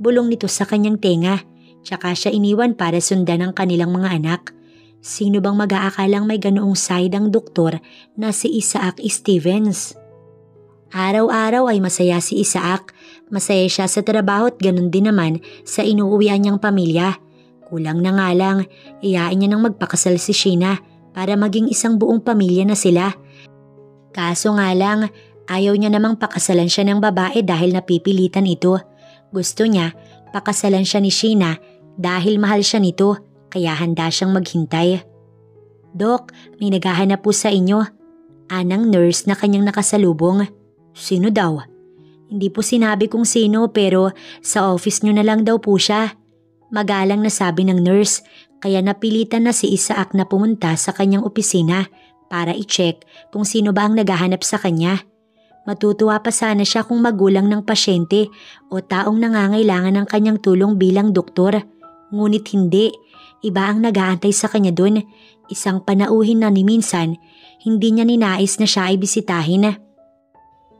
Bulong nito sa kanyang tenga, tsaka siya iniwan para sundan ang kanilang mga anak. Sino bang mag-aakalang may ganoong side ang doktor na si Isaac Stevens? Araw-araw ay masaya si Isaac. Masaya siya sa trabaho at ganun din naman sa inuuwian niyang pamilya. Kulang na nga lang, iyain niya nang magpakasal si Sheena para maging isang buong pamilya na sila. Kaso nga lang, ayaw niya namang pakasalan siya ng babae dahil napipilitan ito. Gusto niya, pakasalan siya ni Sheena dahil mahal siya nito, kaya handa siyang maghintay. Dok, may naghahanap po sa inyo. Anang nurse na kanyang nakasalubong. Sino daw? Hindi po sinabi kung sino pero sa office niyo na lang daw po siya. Magalang na sabi ng nurse, kaya napilitan na si Isaac na pumunta sa kanyang opisina para i-check kung sino ba ang naghahanap sa kanya. Matutuwa pa sana siya kung magulang ng pasyente o taong nangangailangan ng kanyang tulong bilang doktor. Ngunit hindi, iba ang nag-aantay sa kanya dun. Isang panauhin na ni minsan, hindi niya ninais na siya ay bisitahin.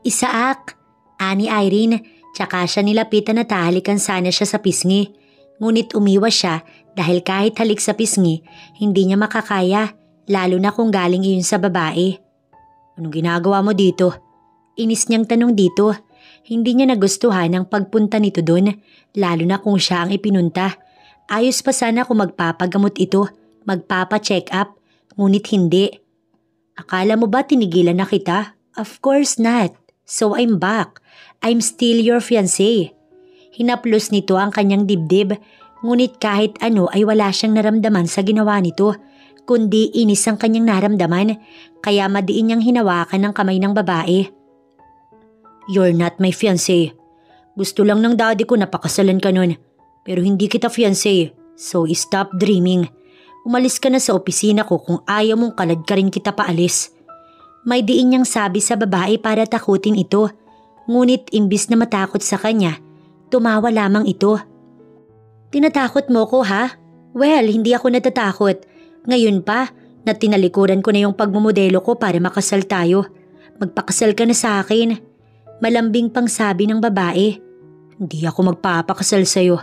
Isaac, ani Irene, tsaka siya nilapitan na tahalikan sana siya sa pisngi. Ngunit umiwas siya dahil kahit halik sa pisngi, hindi niya makakaya. Lalo na kung galing iyon sa babae. Anong ginagawa mo dito? Inis niyang tanong dito. Hindi niya nagustuhan ang pagpunta nito doon, lalo na kung siya ang ipinunta. Ayos pa sana kung magpapagamot ito, magpapa-check up, ngunit hindi. Akala mo ba tinigilan na kita? Of course not. So I'm back. I'm still your fiancé. Hinaplos nito ang kanyang dibdib, ngunit kahit ano ay wala siyang naramdaman sa ginawa nito. Kundi inis ang kanyang naramdaman, kaya madiin niyang hinawakan ng kamay ng babae. You're not my fiancé. Gusto lang ng daddy ko na pakasalan ka nun, pero hindi kita fiancé, so stop dreaming. Umalis ka na sa opisina ko kung ayaw mong kalad ka rin kita paalis. May diin niyang sabi sa babae para takutin ito, ngunit imbis na matakot sa kanya, tumawa lamang ito. Tinatakot mo ko ha? Well, hindi ako natatakot. Ngayon pa, na tinalikuran ko na yung pagmumodelo ko para makasal tayo. Magpakasal ka na sa akin. Malambing pang sabi ng babae. Hindi ako magpapakasal sa'yo.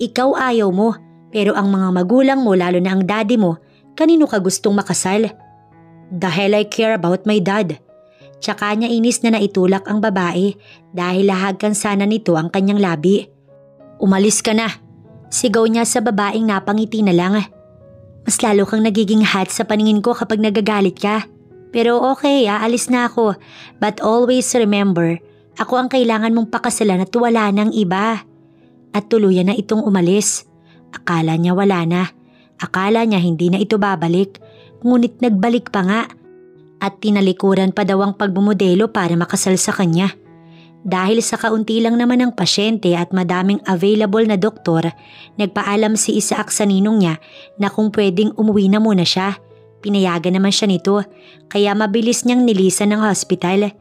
Ikaw ayaw mo, pero ang mga magulang mo lalo na ang daddy mo, kanino ka gustong makasal? The hell I care about my dad. Tsaka niya inis na naitulak ang babae dahil lahagkan sana nito ang kanyang labi. Umalis ka na. Sigaw niya sa babaeng napangiti na lang. Mas lalo kang nagiging hot sa paningin ko kapag nagagalit ka. Pero okay, aalis na ako. But always remember, ako ang kailangan mong pakasalan at wala nang iba. At tuluyan na itong umalis. Akala niya wala na. Akala niya hindi na ito babalik. Ngunit nagbalik pa nga. At tinalikuran pa daw ang pagmumodelo para makasal sa kanya. Dahil sa kaunti lang naman ang pasyente at madaming available na doktor, nagpaalam si Isaac sa ninong niya na kung pwedeng umuwi na muna siya. Pinayagan naman siya nito, kaya mabilis niyang nilisan ng hospital.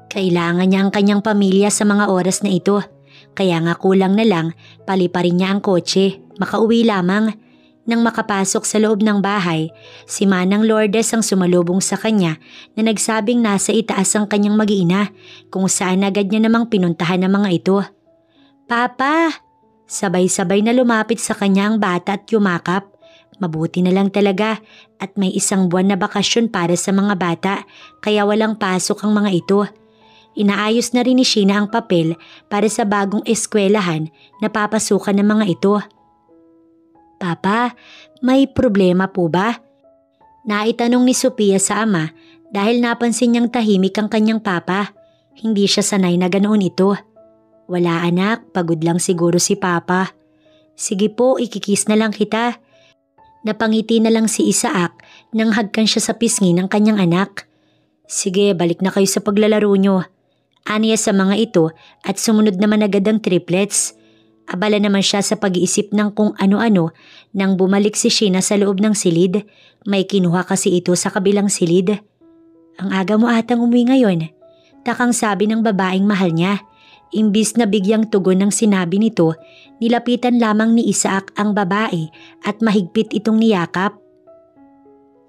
Kailangan niya ang kanyang pamilya sa mga oras na ito. Kaya nga kulang na lang, paliparin niya ang kotse, makauwi lamang. Nang makapasok sa loob ng bahay, si Manang Lourdes ang sumalubong sa kanya na nagsabing nasa itaas ang kanyang mag-iina kung saan agad niya namang pinuntahan ng mga ito. "Papa!" Sabay-sabay na lumapit sa kanya ang bata at yumakap. Mabuti na lang talaga at may 1 buwan na bakasyon para sa mga bata kaya walang pasok ang mga ito. Inaayos na rin ni Sheena ang papel para sa bagong eskwelahan na papasukan ng mga ito. "Papa, may problema po ba?" Naitanong ni Sophia sa ama dahil napansin niyang tahimik ang kanyang papa. Hindi siya sanay na ganoon ito. "Wala anak, pagod lang siguro si papa." "Sige po, ikikis na lang kita." Napangiti na lang si Isaac nang hagkan siya sa pisngi ng kanyang anak. "Sige, balik na kayo sa paglalaro niyo." Aniya sa mga ito at sumunod naman agad ang triplets. Abala naman siya sa pag-iisip ng kung ano-ano nang bumalik si Sheena sa loob ng silid. May kinuha kasi ito sa kabilang silid. "Ang aga mo atang umuwi ngayon." Takang sabi ng babaeng mahal niya. Imbis na bigyang tugon ng sinabi nito, nilapitan lamang ni Isaac ang babae at mahigpit itong niyakap.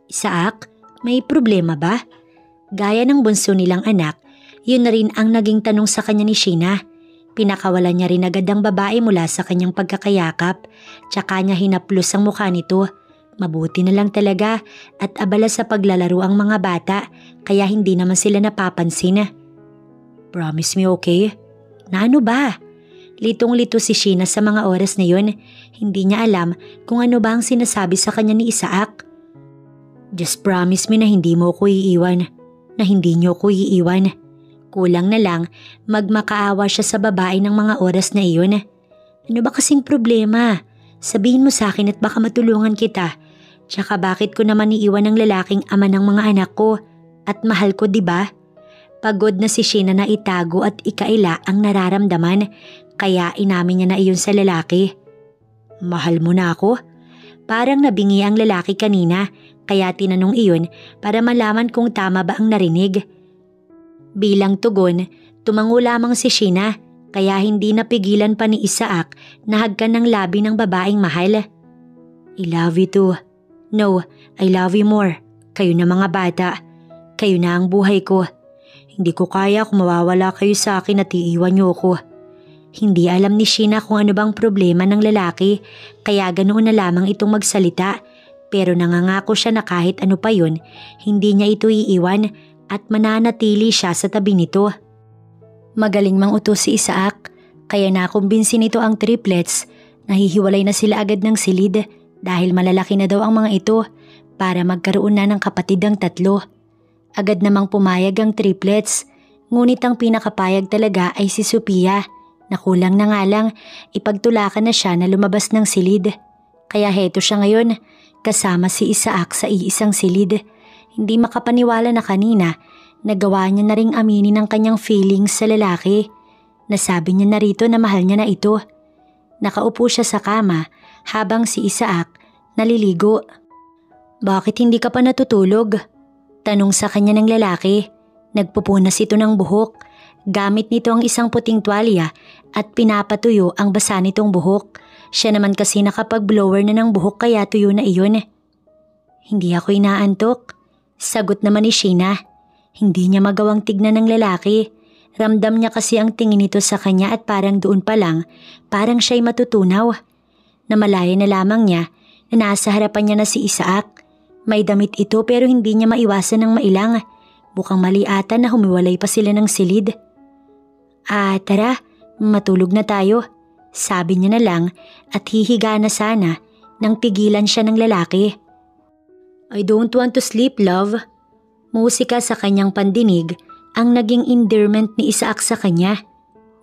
"Isaac, may problema ba?" Gaya ng bunso nilang anak, yun na rin ang naging tanong sa kanya ni Sheena. Pinakawalan niya rin agad ang babae mula sa kanyang pagkakayakap, tsaka niya hinaplos ang mukha nito. Mabuti na lang talaga at abala sa paglalaro ang mga bata kaya hindi naman sila napapansin. "Promise me, okay?" "Na ano ba?" Litong-lito si Sheena sa mga oras na yun. Hindi niya alam kung ano ba ang sinasabi sa kanya ni Isaac. "Just promise me na hindi mo ko iiwan. Na hindi niyo ko iiwan." Kulang na lang, magmakaawa siya sa babae ng mga oras na iyon. "Ano ba kasing problema? Sabihin mo sa akin at baka matulungan kita. Tsaka bakit ko naman iiwan ng lalaking ama ng mga anak ko? At mahal ko, di ba?" Pagod na si Sheena na itago at ikaila ang nararamdaman, kaya inamin niya na iyon sa lalaki. "Mahal mo na ako?" Parang nabingi ang lalaki kanina, kaya tinanong iyon para malaman kung tama ba ang narinig. Bilang tugon, tumango lamang si Sheena, kaya hindi napigilan pa ni Isaac na hagkan ng labi ng babaeng mahal. "I love you too. No, I love you more. Kayo na mga bata. Kayo na ang buhay ko. Hindi ko kaya kung mawawala kayo sa akin at iiwan niyo ko." Hindi alam ni Sheena kung ano bang problema ng lalaki, kaya ganoon na lamang itong magsalita. Pero nangangako siya na kahit ano pa yun, hindi niya ito iiwan at mananatili siya sa tabi nito. Magaling mang utos si Isaac, kaya nakumbinsi nito ang triplets. Nahihiwalay na sila agad ng silid dahil malalaki na daw ang mga ito para magkaroon na ng kapatid ang 3. Agad namang pumayag ang triplets, ngunit ang pinakapayag talaga ay si Sophia. Nakulang na nga lang, ipagtulakan na siya na lumabas ng silid. Kaya heto siya ngayon, kasama si Isaac sa iisang silid. Hindi makapaniwala na kanina, nagawa niya na ring aminin ang kanyang feelings sa lalaki. Nasabi niya na rito na mahal niya na ito. Nakaupo siya sa kama habang si Isaac naliligo. "Bakit hindi ka pa natutulog?" Tanong sa kanya ng lalaki. Nagpupunas ito ng buhok. Gamit nito ang isang puting tuwalya at pinapatuyo ang basa nitong buhok. Siya naman kasi nakapag-blower na ng buhok kaya tuyo na iyon. "Hindi ako inaantok." Sagot naman ni Sheena. Hindi niya magawang tignan ng lalaki. Ramdam niya kasi ang tingin nito sa kanya at parang doon pa lang, parang siya'y matutunaw. Namalaya na lamang niya na nasa harapan niya na si Isaac. May damit ito pero hindi niya maiwasan ng mailang. Bukang mali ata na humiwalay pa sila ng silid. Tara, matulog na tayo." Sabi niya na lang at hihiga na sana nang pigilan siya ng lalaki. "I don't want to sleep, love." Musika sa kanyang pandinig ang naging endearment ni Isaac sa kanya.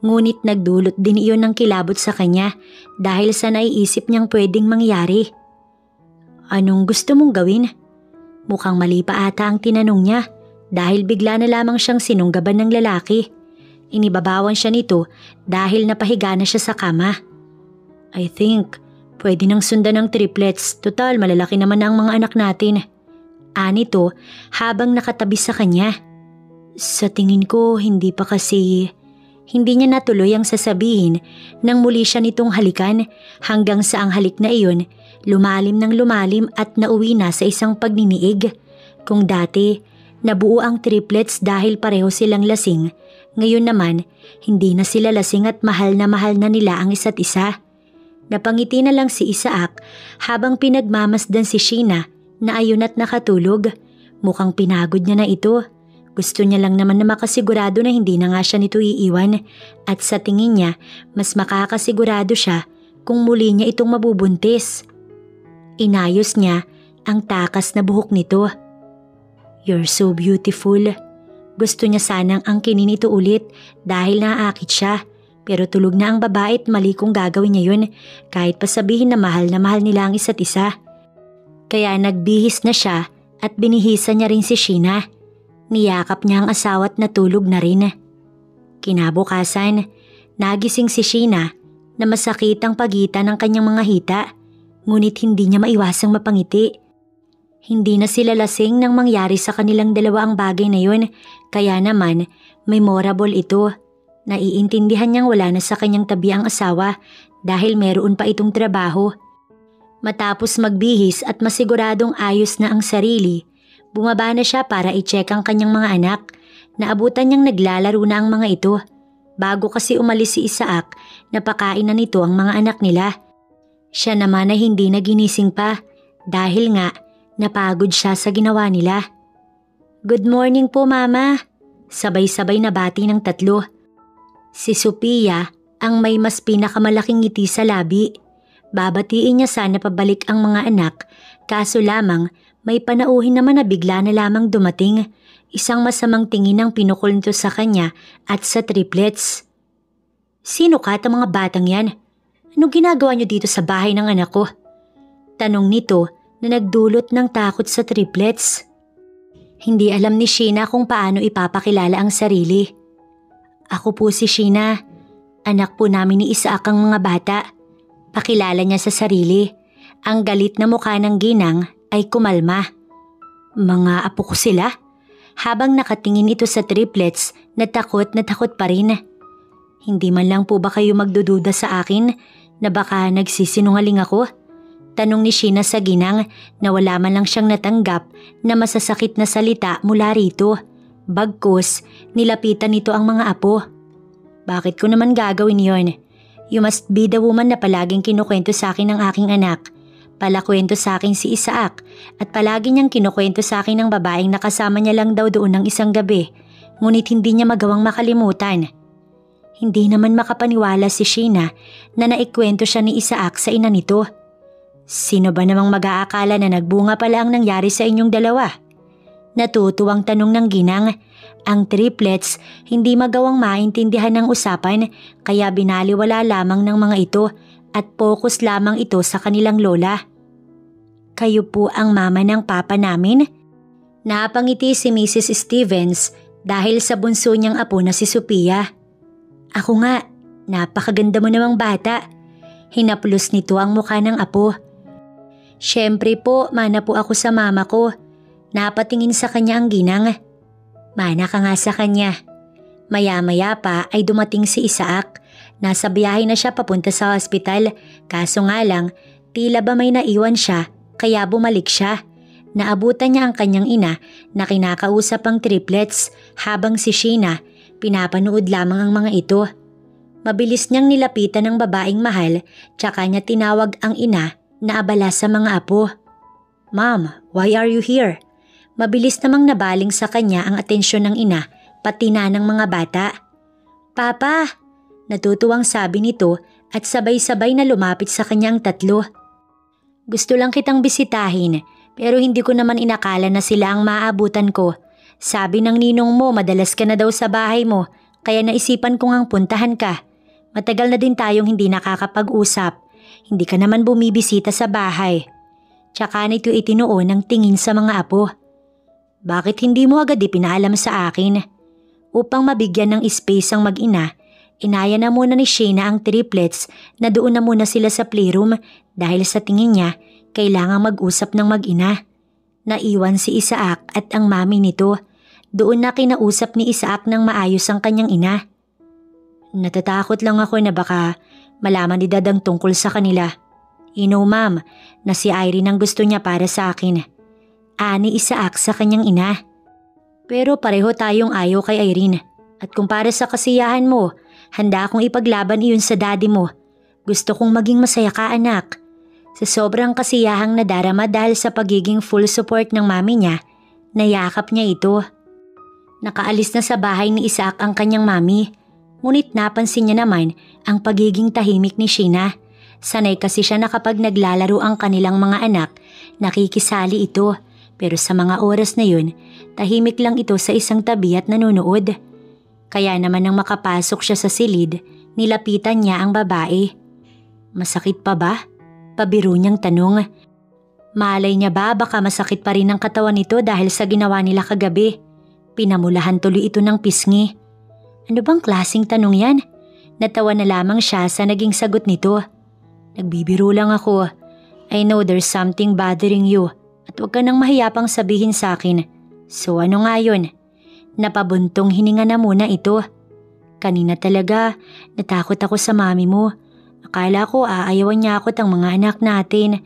Ngunit nagdulot din iyon ng kilabot sa kanya dahil sa naiisip niyang pwedeng mangyari. "Anong gusto mong gawin?" Mukhang mali pa ata ang tinanong niya dahil bigla na lamang siyang sinunggaban ng lalaki. Inibabawan siya nito dahil napahiga na siya sa kama. "I think pwede nang sundan ng triplets, total malalaki naman ang mga anak natin." Anito habang nakatabi sa kanya. "Sa tingin ko hindi pa kasi..." Hindi niya natuloy ang sasabihin nang muli siya nitong halikan hanggang sa ang halik na iyon lumalim ng lumalim at nauwi na sa isang pagniniig. Kung dati, nabuo ang triplets dahil pareho silang lasing, ngayon naman hindi na sila lasing at mahal na nila ang isa't isa. Napangiti na lang si Isaac habang pinagmamasdan si Sheena na ayun at nakatulog. Mukhang pinagod niya na ito. Gusto niya lang naman na makasigurado na hindi na nga siya nito iiwan at sa tingin niya mas makakasigurado siya kung muli niya itong mabubuntis. Inayos niya ang takas na buhok nito. "You're so beautiful." Gusto niya sanang angkinin ito ulit dahil naaakit siya, pero tulog na ang babae at mali kung gagawin niya yun kahit pa sabihin na mahal nila ang isa't isa. Kaya nagbihis na siya at binihisa niya rin si Sheena. Niyakap niya ang asawa at natulog na rin. Kinabukasan, nagising si Sheena na masakit ang pagitan ng kanyang mga hita, ngunit hindi niya maiwasang mapangiti. Hindi na sila lasing nang mangyari sa kanilang dalawa ang bagay na yun, kaya naman memorable ito. Naiintindihan niyang wala na sa kanyang tabi ang asawa dahil meron pa itong trabaho. Matapos magbihis at masiguradong ayos na ang sarili, bumaba na siya para i-check ang kanyang mga anak. Naabutan niyang naglalaro na ang mga ito. Bago kasi umalis si Isaac, napakain na nito ang mga anak nila. Siya naman ay hindi na ginising pa dahil nga napagod siya sa ginawa nila. "Good morning po, Mama." Sabay-sabay na bati ng tatlo. Si Sophia ang may mas pinakamalaking ngiti sa labi. Babatiin niya sana pabalik ang mga anak, kaso lamang may panauhin naman na bigla na lamang dumating. Isang masamang tingin ang pinukol nito sa kanya at sa triplets. "Sino ka at ang mga batang yan? Anong ginagawa niyo dito sa bahay ng anak ko?" Tanong nito na nagdulot ng takot sa triplets. Hindi alam ni Sheena kung paano ipapakilala ang sarili. "Ako po si Sheena. Anak po namin ni Isaac ang mga bata." Pakilala niya sa sarili. Ang galit na mukha ng ginang ay kumalma. "Mga apo ko sila?" Habang nakatingin ito sa triplets, na takot pa rin. "Hindi man lang po ba kayo magdududa sa akin na baka nagsisinungaling ako?" Tanong ni Sheena sa ginang na wala man lang siyang natanggap na masasakit na salita mula rito. Bagkus, nilapitan nito ang mga apo. "Bakit ko naman gagawin yon? You must be the woman na palaging kinukwento sa akin ng aking anak. Palakwento sa akin si Isaac at palagi niyang kinukwento sa akin ng babaeng nakasama niya lang daw doon ng isang gabi, ngunit hindi niya magawang makalimutan." Hindi naman makapaniwala si Sheena na naikwento siya ni Isaac sa ina nito. "Sino ba namang mag-aakala na nagbunga pala ang nangyari sa inyong dalawa?" Natutuwang tanong ng ginang. Ang triplets hindi magawang maintindihan ng usapan kaya binaliwala lamang ng mga ito at focus lamang ito sa kanilang lola. "Kayo po ang mama ng papa namin?" Napangiti si Mrs. Stevens dahil sa bunso niyang apo na si Sophia. "Ako nga, napakaganda mo namang bata." Hinaplos nito ang mukha ng apo. "Siyempre po, mana po ako sa mama ko." Napatingin sa kanya ang ginang. "Mana ka nga sa kanya." Maya-maya pa ay dumating si Isaac. Nasa biyahe na siya papunta sa hospital, kaso nga lang tila ba may naiwan siya kaya bumalik siya. Naabutan niya ang kanyang ina na kinakausap ang triplets habang si Sheena pinapanood lamang ang mga ito. Mabilis niyang nilapitan ng babaeng mahal tsaka niya tinawag ang ina na abala sa mga apo. "Mom, why are you here?" Mabilis namang nabaling sa kanya ang atensyon ng ina pati na ng mga bata. "Papa!" Natutuwang sabi nito at sabay-sabay na lumapit sa kanya ang tatlo. "Gusto lang kitang bisitahin pero hindi ko naman inakala na sila ang maaabutan ko. Sabi ng ninong mo madalas ka na daw sa bahay mo kaya naisipan kong ang puntahan ka. Matagal na din tayong hindi nakakapag-usap. Hindi ka naman bumibisita sa bahay." Tsaka nito itinuon ang tingin sa mga apo. "Bakit hindi mo agad ipinaalam sa akin?" Upang mabigyan ng space ang mag-ina, inaya na muna ni Sheena ang triplets na doon na muna sila sa playroom dahil sa tingin niya kailangang mag-usap ng mag-ina. Naiwan si Isaac at ang mami nito. Doon na kinausap ni Isaac ng maayos ang kanyang ina. Natatakot lang ako na baka malaman ni Dad ang tungkol sa kanila. Ma'am, na si Irene ang gusto niya para sa akin. Ani Isaac sa kanyang ina. Pero pareho tayong ayaw kay Irene. At kung para sa kasiyahan mo, handa akong ipaglaban iyon sa daddy mo. Gusto kong maging masaya ka, anak. Sa sobrang kasiyahang nadarama dahil sa pagiging full support ng mami niya, nayakap niya ito. Nakaalis na sa bahay ni Isaac ang kanyang mami. Ngunit napansin niya naman ang pagiging tahimik ni Sheena. Sanay kasi siya na kapag naglalaro ang kanilang mga anak, nakikisali ito. Pero sa mga oras na yun, tahimik lang ito sa isang tabi at nanonood. Kaya naman nang makapasok siya sa silid, nilapitan niya ang babae. Masakit pa ba? Pabiro niyang tanong. Malay niya ba baka masakit pa rin ang katawan nito dahil sa ginawa nila kagabi? Pinamulahan tuloy ito ng pisngi. Ano bang klaseng tanong yan? Natawa na lamang siya sa naging sagot nito. Nagbibiro lang ako. I know there's something bothering you at huwag ka nang mahiyapang sabihin sa akin. So ano nga yun? Napabuntong hininga na muna ito. Kanina talaga, natakot ako sa mami mo. Akala ko aayawan niya ako at ang mga anak natin.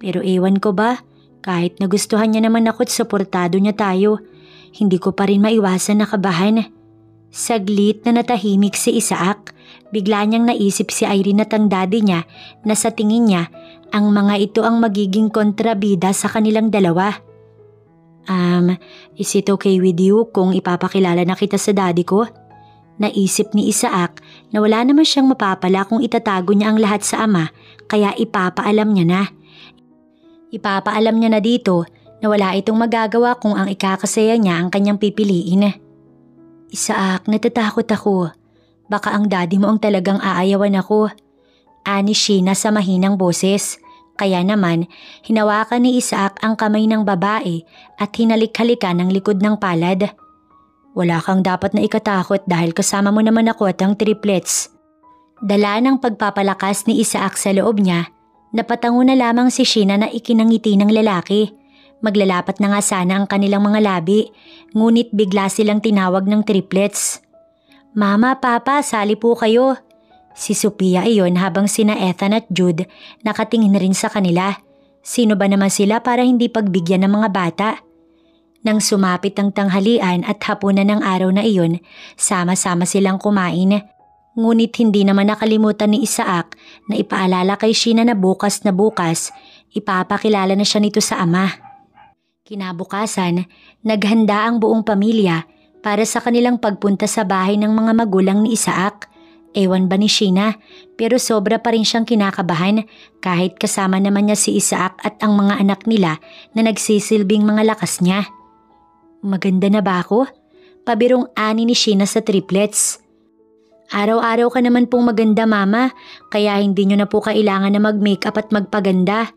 Pero ewan ko ba, kahit nagustuhan niya naman ako at suportado niya tayo, hindi ko pa rin maiwasan na kabahan. Saglit na natahimik si Isaac, bigla niyang naisip si Irene at ang daddy niya na sa tingin niya ang mga ito ang magiging kontrabida sa kanilang dalawa. Is it okay with you kung ipapakilala na kita sa daddy ko? Naisip ni Isaac na wala naman siyang mapapala kung itatago niya ang lahat sa ama kaya ipapaalam niya na. Ipapaalam niya na dito na wala itong magagawa kung ang ikakasaya niya ang kanyang pipiliin. Isaac, natatakot ako. Baka ang daddy mo ang talagang aayawan ako. Ani Sheena sa mahinang boses. Kaya naman, hinawakan ni Isaac ang kamay ng babae at hinalik-halikan ang likod ng palad. Wala kang dapat na ikatakot dahil kasama mo naman ako at ang triplets. Dala ng pagpapalakas ni Isaac sa loob niya, napatango na lamang si Sheena na ikinangiti ng lalaki. Maglalapat na nga sana ang kanilang mga labi, ngunit bigla silang tinawag ng triplets. Mama, Papa, sali po kayo. Si Sophia iyon habang sina Ethan at Jude nakatingin rin sa kanila. Sino ba naman sila para hindi pagbigyan ng mga bata? Nang sumapit ang tanghalian at hapunan ng araw na iyon, sama-sama silang kumain. Ngunit hindi naman nakalimutan ni Isaac na ipaalala kay Sheena na bukas ipapakilala na siya nito sa ama. Kinabukasan, naghanda ang buong pamilya para sa kanilang pagpunta sa bahay ng mga magulang ni Isaac. Ewan ba ni Sheena, pero sobra pa rin siyang kinakabahan kahit kasama naman niya si Isaac at ang mga anak nila na nagsisilbing mga lakas niya. Maganda na ba ako? Pabirong ani ni Sheena sa triplets. Araw-araw ka naman pong maganda, Mama, kaya hindi niyo na po kailangan na mag-makeup at magpaganda.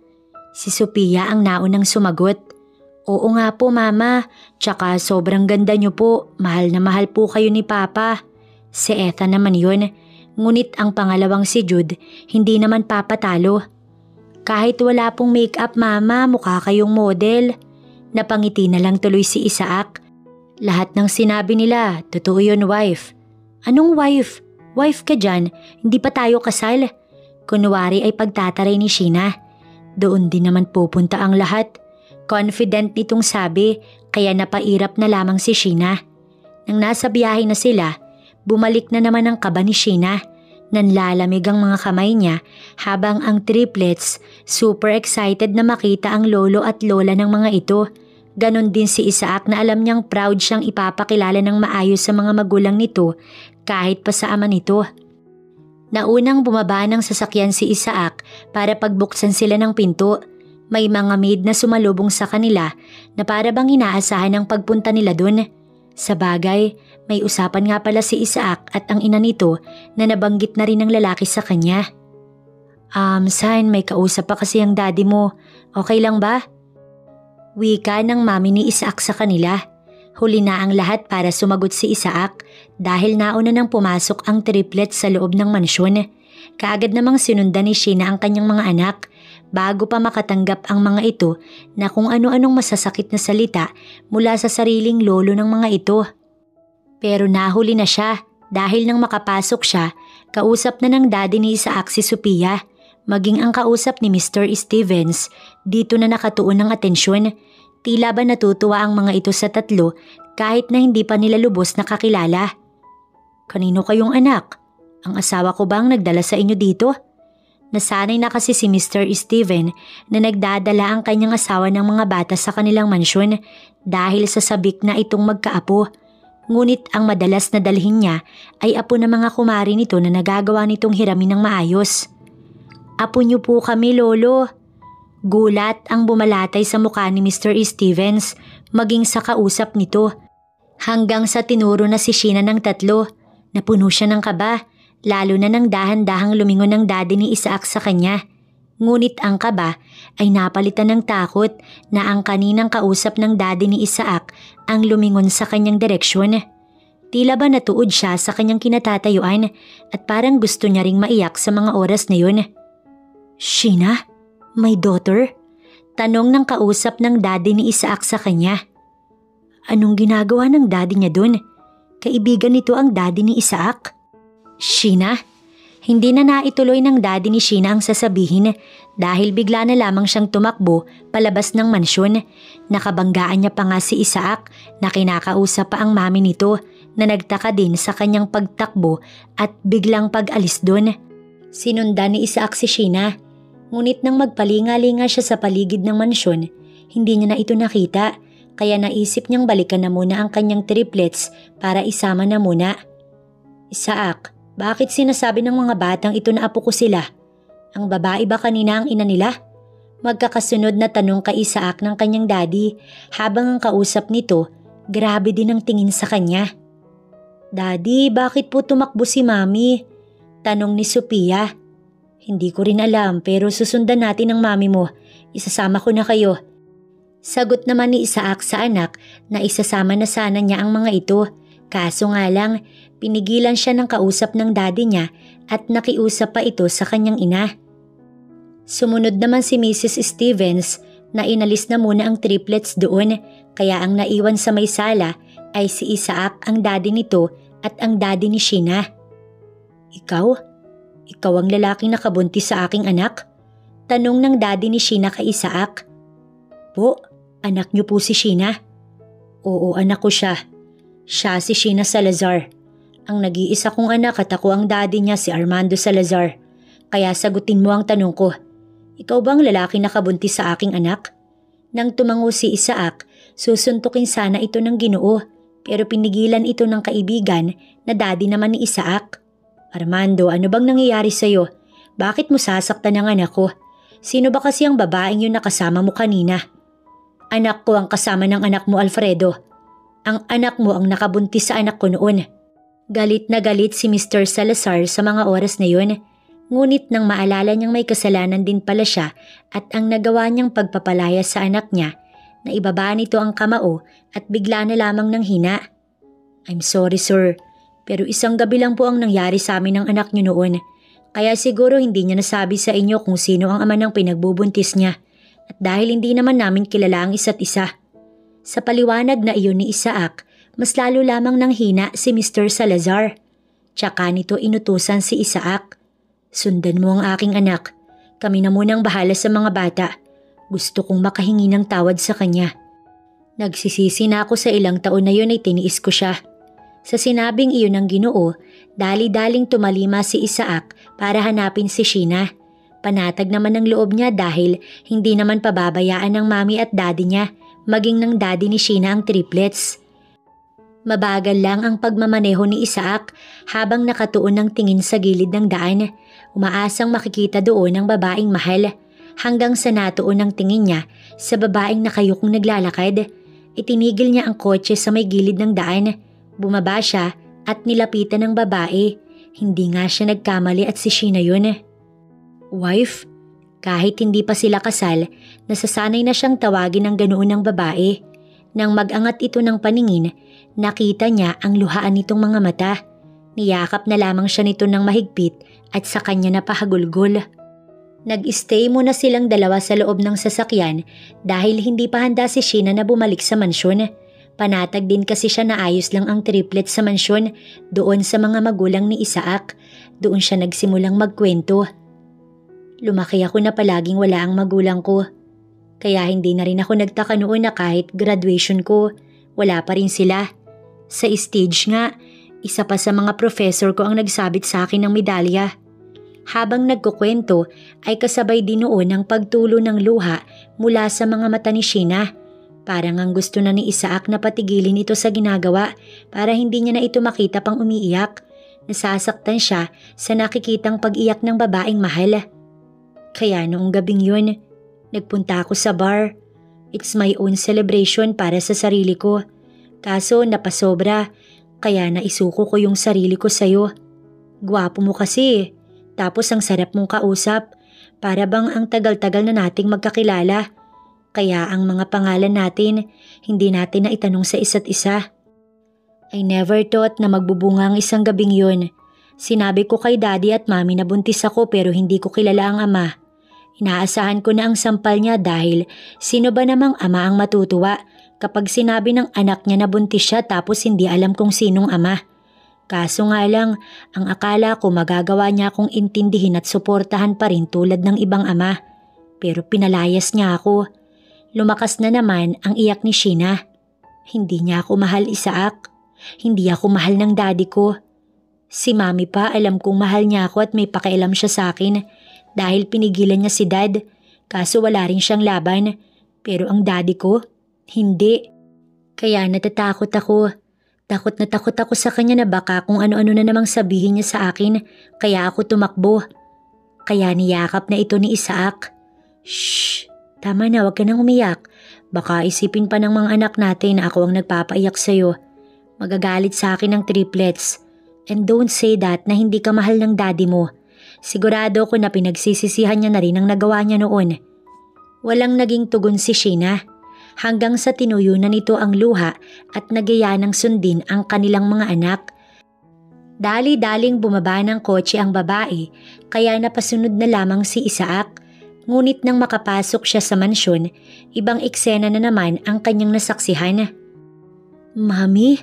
Si Sophia ang naunang sumagot. Oo nga po, Mama, tsaka sobrang ganda niyo po, mahal na mahal po kayo ni Papa. Si Ethan naman yun, ngunit ang pangalawang si Jude hindi naman papatalo. Kahit wala pong makeup, Mama, mukha kayong model. Napangiti na lang tuloy si Isaac. Lahat ng sinabi nila, totoo yun, wife. Anong wife? Wife ka dyan, hindi pa tayo kasal. Kunwari ay pagtataray ni Sheena. Doon din naman pupunta ang lahat. Confident nitong sabi, kaya napairap na lamang si Sheena. Nang nasa biyahe na sila, bumalik na naman ang kaba ni Sheena. Nanlalamig ang mga kamay niya habang ang triplets super excited na makita ang lolo at lola ng mga ito. Ganon din si Isaac na alam niyang proud siyang ipapakilala ng maayos sa mga magulang nito kahit pa sa ama nito. Naunang bumaba ng sasakyan si Isaac para pagbuksan sila ng pinto. May mga maid na sumalubong sa kanila na para bang inaasahan ang pagpunta nila dun. Sa bagay, may usapan nga pala si Isaac at ang ina nito na nabanggit na rin ng lalaki sa kanya. San, may kausap pa kasi ang daddy mo. Okay lang ba? Wika ng mami ni Isaac sa kanila. Huli na ang lahat para sumagot si Isaac dahil nauna nang pumasok ang triplets sa loob ng mansyon. Kaagad namang sinundan ni Sheena ang kanyang mga anak bago pa makatanggap ang mga ito na kung ano-anong masasakit na salita mula sa sariling lolo ng mga ito. Pero nahuli na siya Dahil nang makapasok siya, kausap na ng daddy ni Isaac si Sophia, maging ang kausap ni Mr. Stevens, dito na nakatuon ng atensyon. Tila ba natutuwa ang mga ito sa tatlo kahit na hindi pa nila lubos nakakilala. Kanino kayong anak? Ang asawa ko ba ang nagdala sa inyo dito? Nasanay na kasi si Mr. Steven na nagdadala ang kanyang asawa ng mga bata sa kanilang mansyon dahil sa sabik na itong magkaapo. Ngunit ang madalas na dalhin niya ay apo ng mga kumari nito na nagagawa nitong hiramin ng maayos. Apo niyo po kami, Lolo. Gulat ang bumalatay sa mukha ni Mr. Stevens maging sa kausap nito. Hanggang sa tinuro na si Sheena ng tatlo, napuno siya ng kaba. Lalo na nang dahan-dahang lumingon ng daddy ni Isaac sa kanya. Ngunit ang kaba ay napalitan ng takot na ang kaninang kausap ng daddy ni Isaac ang lumingon sa kanyang direksyon. Tila ba natuod siya sa kanyang kinatatayuan at parang gusto niya ring maiyak sa mga oras na yun. Sheena? My daughter? Tanong ng kausap ng daddy ni Isaac sa kanya. Anong ginagawa ng daddy niya dun? Kaibigan nito ang daddy ni Isaac? Sheena? Hindi na naituloy ng daddy ni Sheena ang sasabihin dahil bigla na lamang siyang tumakbo palabas ng mansyon. Nakabanggaan niya pa nga si Isaac na kinakausap pa ang mami nito na nagtaka din sa kanyang pagtakbo at biglang pag-alis doon. Sinundan ni Isaac si Sheena, ngunit nang magpalinga-linga siya sa paligid ng mansyon, hindi niya na ito nakita kaya naisip niyang balikan na muna ang kanyang triplets para isama na muna. Isaac, bakit sinasabi ng mga batang ito na apo ko sila? Ang babae ba kanina ang ina nila? Magkakasunod na tanong kay Isaac ng kanyang daddy habang ang kausap nito, grabe din ang tingin sa kanya. Daddy, bakit po tumakbo si mami? Tanong ni Sophia. Hindi ko rin alam pero susundan natin ang mami mo. Isasama ko na kayo. Sagot naman ni Isaac sa anak na isasama na sana niya ang mga ito. Kaso nga lang, pinigilan siya ng kausap ng daddy niya at nakiusap pa ito sa kanyang ina. Sumunod naman si Mrs. Stevens na inalis na muna ang triplets doon kaya ang naiwan sa may sala ay si Isaac ang daddy nito at ang daddy ni Sheena. Ikaw? Ikaw ang lalaking nakabuntis sa aking anak? Tanong ng daddy ni Sheena kay Isaac. Po, anak niyo po si Sheena? Oo, anak ko siya. Siya si Sheena Salazar. Ang nag-iisa kong anak at ako ang daddy niya si Armando Salazar. Kaya sagutin mo ang tanong ko. Ikaw bang lalaki nakabuntis sa aking anak? Nang tumango si Isaac, susuntukin sana ito ng Ginoo pero pinigilan ito ng kaibigan na daddy naman ni Isaac. Armando, ano bang nangyayari sa'yo? Bakit mo sasaktan ang anak ko? Sino ba kasi ang babaeng yun na kasama mo kanina? Anak ko ang kasama ng anak mo, Alfredo. Ang anak mo ang nakabuntis sa anak ko noon. Galit na galit si Mr. Salazar sa mga oras na yun. Ngunit nang maalala niyang may kasalanan din pala siya at ang nagawa niyang pagpapalaya sa anak niya, na ibaba nito ang kamao at bigla na lamang ng hina. I'm sorry sir, pero isang gabi lang po ang nangyari sa amin ng anak niyo noon. Kaya siguro hindi niya nasabi sa inyo kung sino ang ama ng pinagbubuntis niya. At dahil hindi naman namin kilala ang isa't isa. Sa paliwanag na iyon ni Isaac, mas lalo lamang nang hina si Mr. Salazar. Tsaka nito inutusan si Isaac. Sundan mo ang aking anak. Kami na munang bahala sa mga bata. Gusto kong makahingi ng tawad sa kanya. Nagsisisi na ako sa ilang taon na yun ay tiniis ko siya. Sa sinabing iyon ng Ginoo, dali-daling tumalima si Isaac para hanapin si Sheena. Panatag naman ang loob niya dahil hindi naman pababayaan ng mami at daddy niya, maging ng daddy ni Sheena ang triplets. Mabagal lang ang pagmamaneho ni Isaac habang nakatuon ng tingin sa gilid ng daan. Umaasang makikita doon ang babaeng mahal hanggang sa natuon ang tingin niya sa babaeng nakayukong naglalakad. Itinigil niya ang kotse sa may gilid ng daan. Bumaba siya at nilapitan ng babae. Hindi nga siya nagkamali at si Sheena yun. Wife? Kahit hindi pa sila kasal, nasasanay na siyang tawagin ng ganoon ng babae. Nang mag-angat ito ng paningin, nakita niya ang luhaan nitong mga mata. Niyakap na lamang siya nito ng mahigpit at sa kanya napahagulgol. Nag-stay muna silang dalawa sa loob ng sasakyan dahil hindi pa handa si Sheena na bumalik sa mansyon. Panatag din kasi siya na ayos lang ang triplets sa mansyon doon sa mga magulang ni Isaac. Doon siya nagsimulang magkwento. Lumaki ako na palaging wala ang magulang ko. Kaya hindi na rin ako nagtaka noon na kahit graduation ko, wala pa rin sila. Sa stage nga, isa pa sa mga professor ko ang nagsabit sa akin ng medalya. Habang nagkukwento ay kasabay din noon ang pagtulo ng luha mula sa mga mata ni Sheena. Parang ang gusto na ni Isaac na patigilin ito sa ginagawa para hindi niya na ito makita pang umiiyak. Nasasaktan siya sa nakikitang pag-iyak ng babaeng mahal. Kaya noong gabing yun, nagpunta ako sa bar. It's my own celebration para sa sarili ko. Kaso napasobra, kaya naisuko ko yung sarili ko sa'yo. Gwapo mo kasi, tapos ang sarap mong kausap. Para bang ang tagal-tagal na nating magkakilala. Kaya ang mga pangalan natin, hindi natin na itanong sa isa't isa. I never thought na magbubunga ang isang gabing yun. Sinabi ko kay daddy at mami na buntis ako pero hindi ko kilala ang ama. Inaasahan ko na ang sampal niya dahil sino ba namang ama ang matutuwa kapag sinabi ng anak niya na buntis siya tapos hindi alam kung sinong ama. Kaso nga lang, ang akala ko magagawa niya akong intindihin at suportahan pa rin tulad ng ibang ama. Pero pinalayas niya ako. Lumakas na naman ang iyak ni Sheena. Hindi niya ako mahal, Isaac. Hindi ako mahal ng daddy ko. Si mami pa alam kong mahal niya ako at may pakialam siya sa akin dahil pinigilan niya si dad. Kaso wala rin siyang laban. Pero ang daddy ko, hindi. Kaya natatakot ako. Takot na takot ako sa kanya na baka kung ano-ano na namang sabihin niya sa akin. Kaya ako tumakbo. Kaya niyakap na ito ni Isaac. Shh! Tama na, huwag ka nang umiyak. Baka isipin pa ng mga anak natin na ako ang nagpapaiyak sa'yo. Magagalit sa akin ng triplets. And don't say that na hindi ka mahal ng daddy mo. Sigurado ko na pinagsisisihan niya na rin ang nagawa niya noon. Walang naging tugon si Sheena. Hanggang sa tinuyo na nito ang luha at nagyaya ng sundin ang kanilang mga anak. Dali-daling bumaba ng kotse ang babae kaya napasunod na lamang si Isaac. Ngunit nang makapasok siya sa mansyon, ibang eksena na naman ang kanyang nasaksihan. Mami,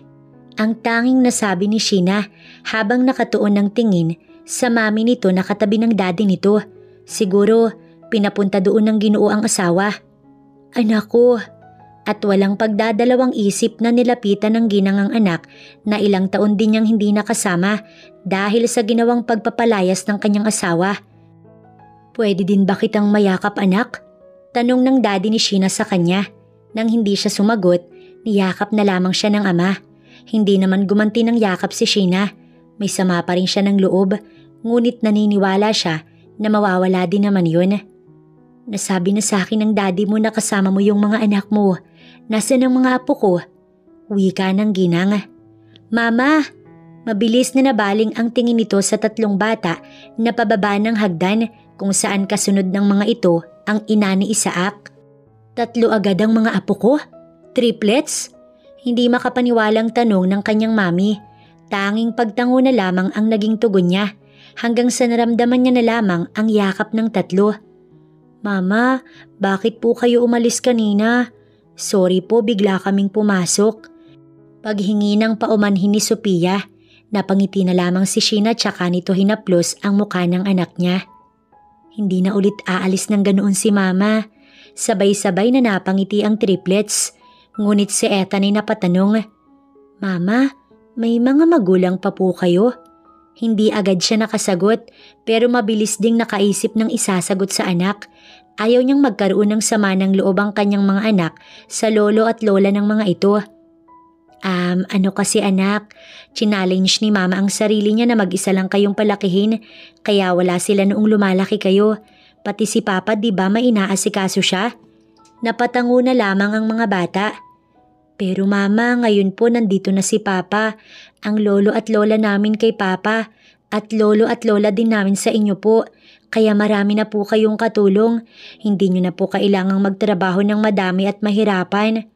ang tanging nasabi ni Sheena habang nakatuon ng tingin sa mami nito na katabi ng daddy nito. Siguro pinapunta doon ng Ginoo ang asawa. Anak ko, at walang pagdadalawang isip na nilapitan ng ginangang anak na ilang taon din niyang hindi nakasama dahil sa ginawang pagpapalayas ng kanyang asawa. Pwede din ba kitang mayakap, anak? Tanong ng daddy ni Sheena sa kanya. Nang hindi siya sumagot, niyakap na lamang siya ng ama. Hindi naman gumanti ng yakap si Sheena. May sama pa rin siya ng loob, ngunit naniniwala siya na mawawala din naman yun. Nasabi na sa akin ng daddy mo na kasama mo yung mga anak mo. Nasaan ang mga apo ko? Wika ng ginang. Mama! Mabilis na nabaling ang tingin nito sa tatlong bata na pababa ng hagdan kung saan kasunod ng mga ito ang ina ni Isaac. 3 agad ang mga apo ko? Triplets? Hindi makapaniwalang tanong ng kanyang mami. Tanging pagtango na lamang ang naging tugon niya hanggang sa naramdaman niya na lamang ang yakap ng 3. Mama, bakit po kayo umalis kanina? Sorry po, bigla kaming pumasok. Paghingi ng paumanhin ni Sophia, napangiti na lamang si Sheena tsaka nito hinaplos ang mukha ng anak niya. Hindi na ulit aalis ng ganoon si mama. Sabay-sabay na napangiti ang triplets. Ngunit si Ethan ay napatanong, Mama, may mga magulang pa po kayo? Hindi agad siya nakasagot pero mabilis ding nakaisip ng isasagot sa anak. Ayaw niyang magkaroon ng sama ng loob ang kanyang mga anak sa lolo at lola ng mga ito. Ano kasi anak, challenge ni mama ang sarili niya na mag-isa lang kayong palakihin kaya wala sila noong lumalaki kayo. Pati si papa di ba may inaasikaso siya? Napatango na lamang ang mga bata. Pero mama, ngayon po nandito na si papa. Ang lolo at lola namin kay papa at lolo at lola din namin sa inyo po. Kaya marami na po kayong katulong. Hindi niyo na po kailangang magtrabaho ng madami at mahirapan.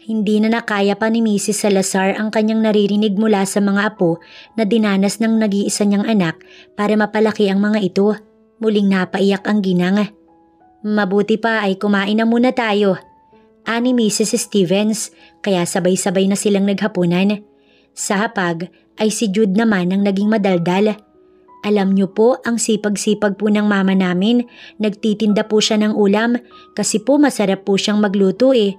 Hindi na nakaya pa ni Mrs. Salazar ang kanyang naririnig mula sa mga apo na dinanas ng nag-iisa niyang anak para mapalaki ang mga ito. Muling napaiyak ang ginang. Mabuti pa ay kumain na muna tayo. Ani Mrs. Stevens, kaya sabay-sabay na silang naghapunan. Sa hapag ay si Jude naman ang naging madaldal. Alam niyo po, ang sipag-sipag po ng mama namin, nagtitinda po siya ng ulam kasi po masarap po siyang magluto eh.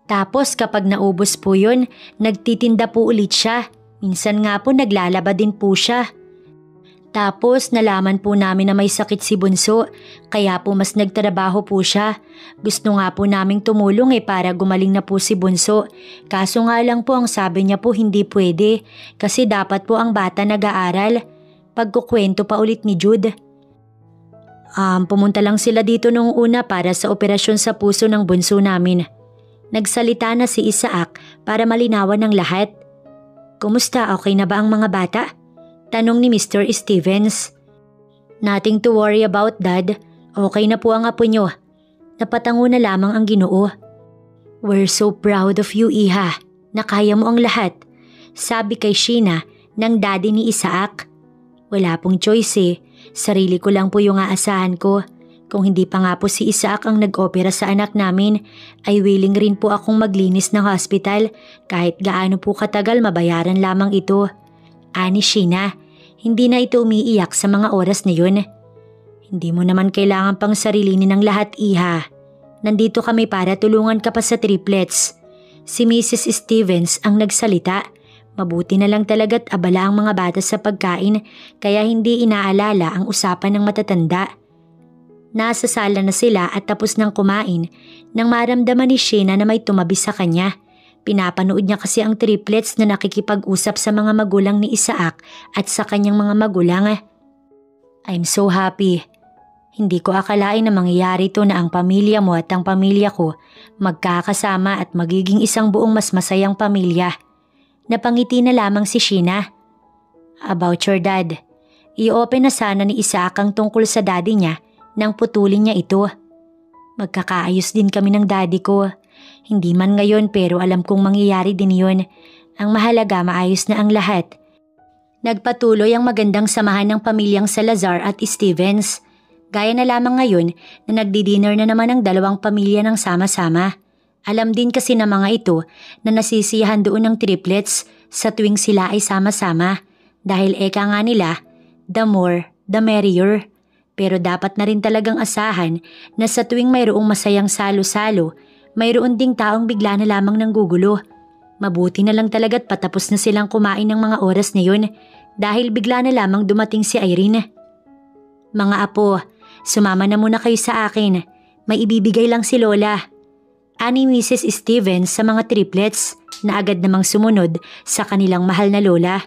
Tapos kapag naubos po yun, nagtitinda po ulit siya. Minsan nga po naglalaba din po siya. Tapos nalaman po namin na may sakit si Bunso, kaya po mas nagtrabaho po siya. Gusto nga po naming tumulong para gumaling na po si Bunso. Kaso nga lang po ang sabi niya po hindi pwede kasi dapat po ang bata nag-aaral. Pagkukwento pa ulit ni Jude. Pumunta lang sila dito nung una para sa operasyon sa puso ng bunso namin. Nagsalita na si Isaac para malinawan ng lahat. Kumusta, okay na ba ang mga bata? Tanong ni Mr. Stevens. Nothing to worry about, Dad. Okay na po ang apo nyo. Napatango na lamang ang Ginoo. We're so proud of you, Iha, na kaya mo ang lahat. Sabi kay Sheena ng daddy ni Isaac. Wala pong choice Sarili ko lang po yung aasahan ko. Kung hindi pa nga po si Isaac ang nag-opera sa anak namin, ay willing rin po akong maglinis ng hospital kahit gaano po katagal mabayaran lamang ito. Ani Sheena, hindi na ito umiiyak sa mga oras na yun. Hindi mo naman kailangan pang sarilinin ng lahat, Iha. Nandito kami para tulungan ka pa sa triplets. Si Mrs. Stevens ang nagsalita. Mabuti na lang talaga't abala ang mga bata sa pagkain kaya hindi inaalala ang usapan ng matatanda. Nasa sala na sila at tapos nang kumain nang maramdaman ni Sheena na may tumabi sa kanya. Pinapanood niya kasi ang triplets na nakikipag-usap sa mga magulang ni Isaac at sa kanyang mga magulang. I'm so happy. Hindi ko akalain na mangyayari to na ang pamilya mo at ang pamilya ko magkakasama at magiging isang buong mas masayang pamilya. Napangiti na lamang si Sheena. About your dad. I-open na sana ni Isaac ang tungkol sa daddy niya nang putulin niya ito. Magkakaayos din kami ng daddy ko. Hindi man ngayon pero alam kong mangyayari din yun. Ang mahalaga maayos na ang lahat. Nagpatuloy ang magandang samahan ng pamilyang Salazar at Stevens. Gaya na lamang ngayon na nagdi-dinner na naman ang dalawang pamilya ng sama-sama. Alam din kasi ng mga ito na nasisiyahan doon ng triplets sa tuwing sila ay sama-sama. Dahil eka nga nila, the more, the merrier. Pero dapat na rin talagang asahan na sa tuwing mayroong masayang salo-salo, mayroon ding taong bigla na lamang nang gugulo. Mabuti na lang talaga't patapos na silang kumain ng mga oras na yun dahil bigla na lamang dumating si Irene. Mga apo, sumama na muna kayo sa akin. May ibibigay lang si Lola. Ani Mrs. Stevens sa mga triplets na agad namang sumunod sa kanilang mahal na lola.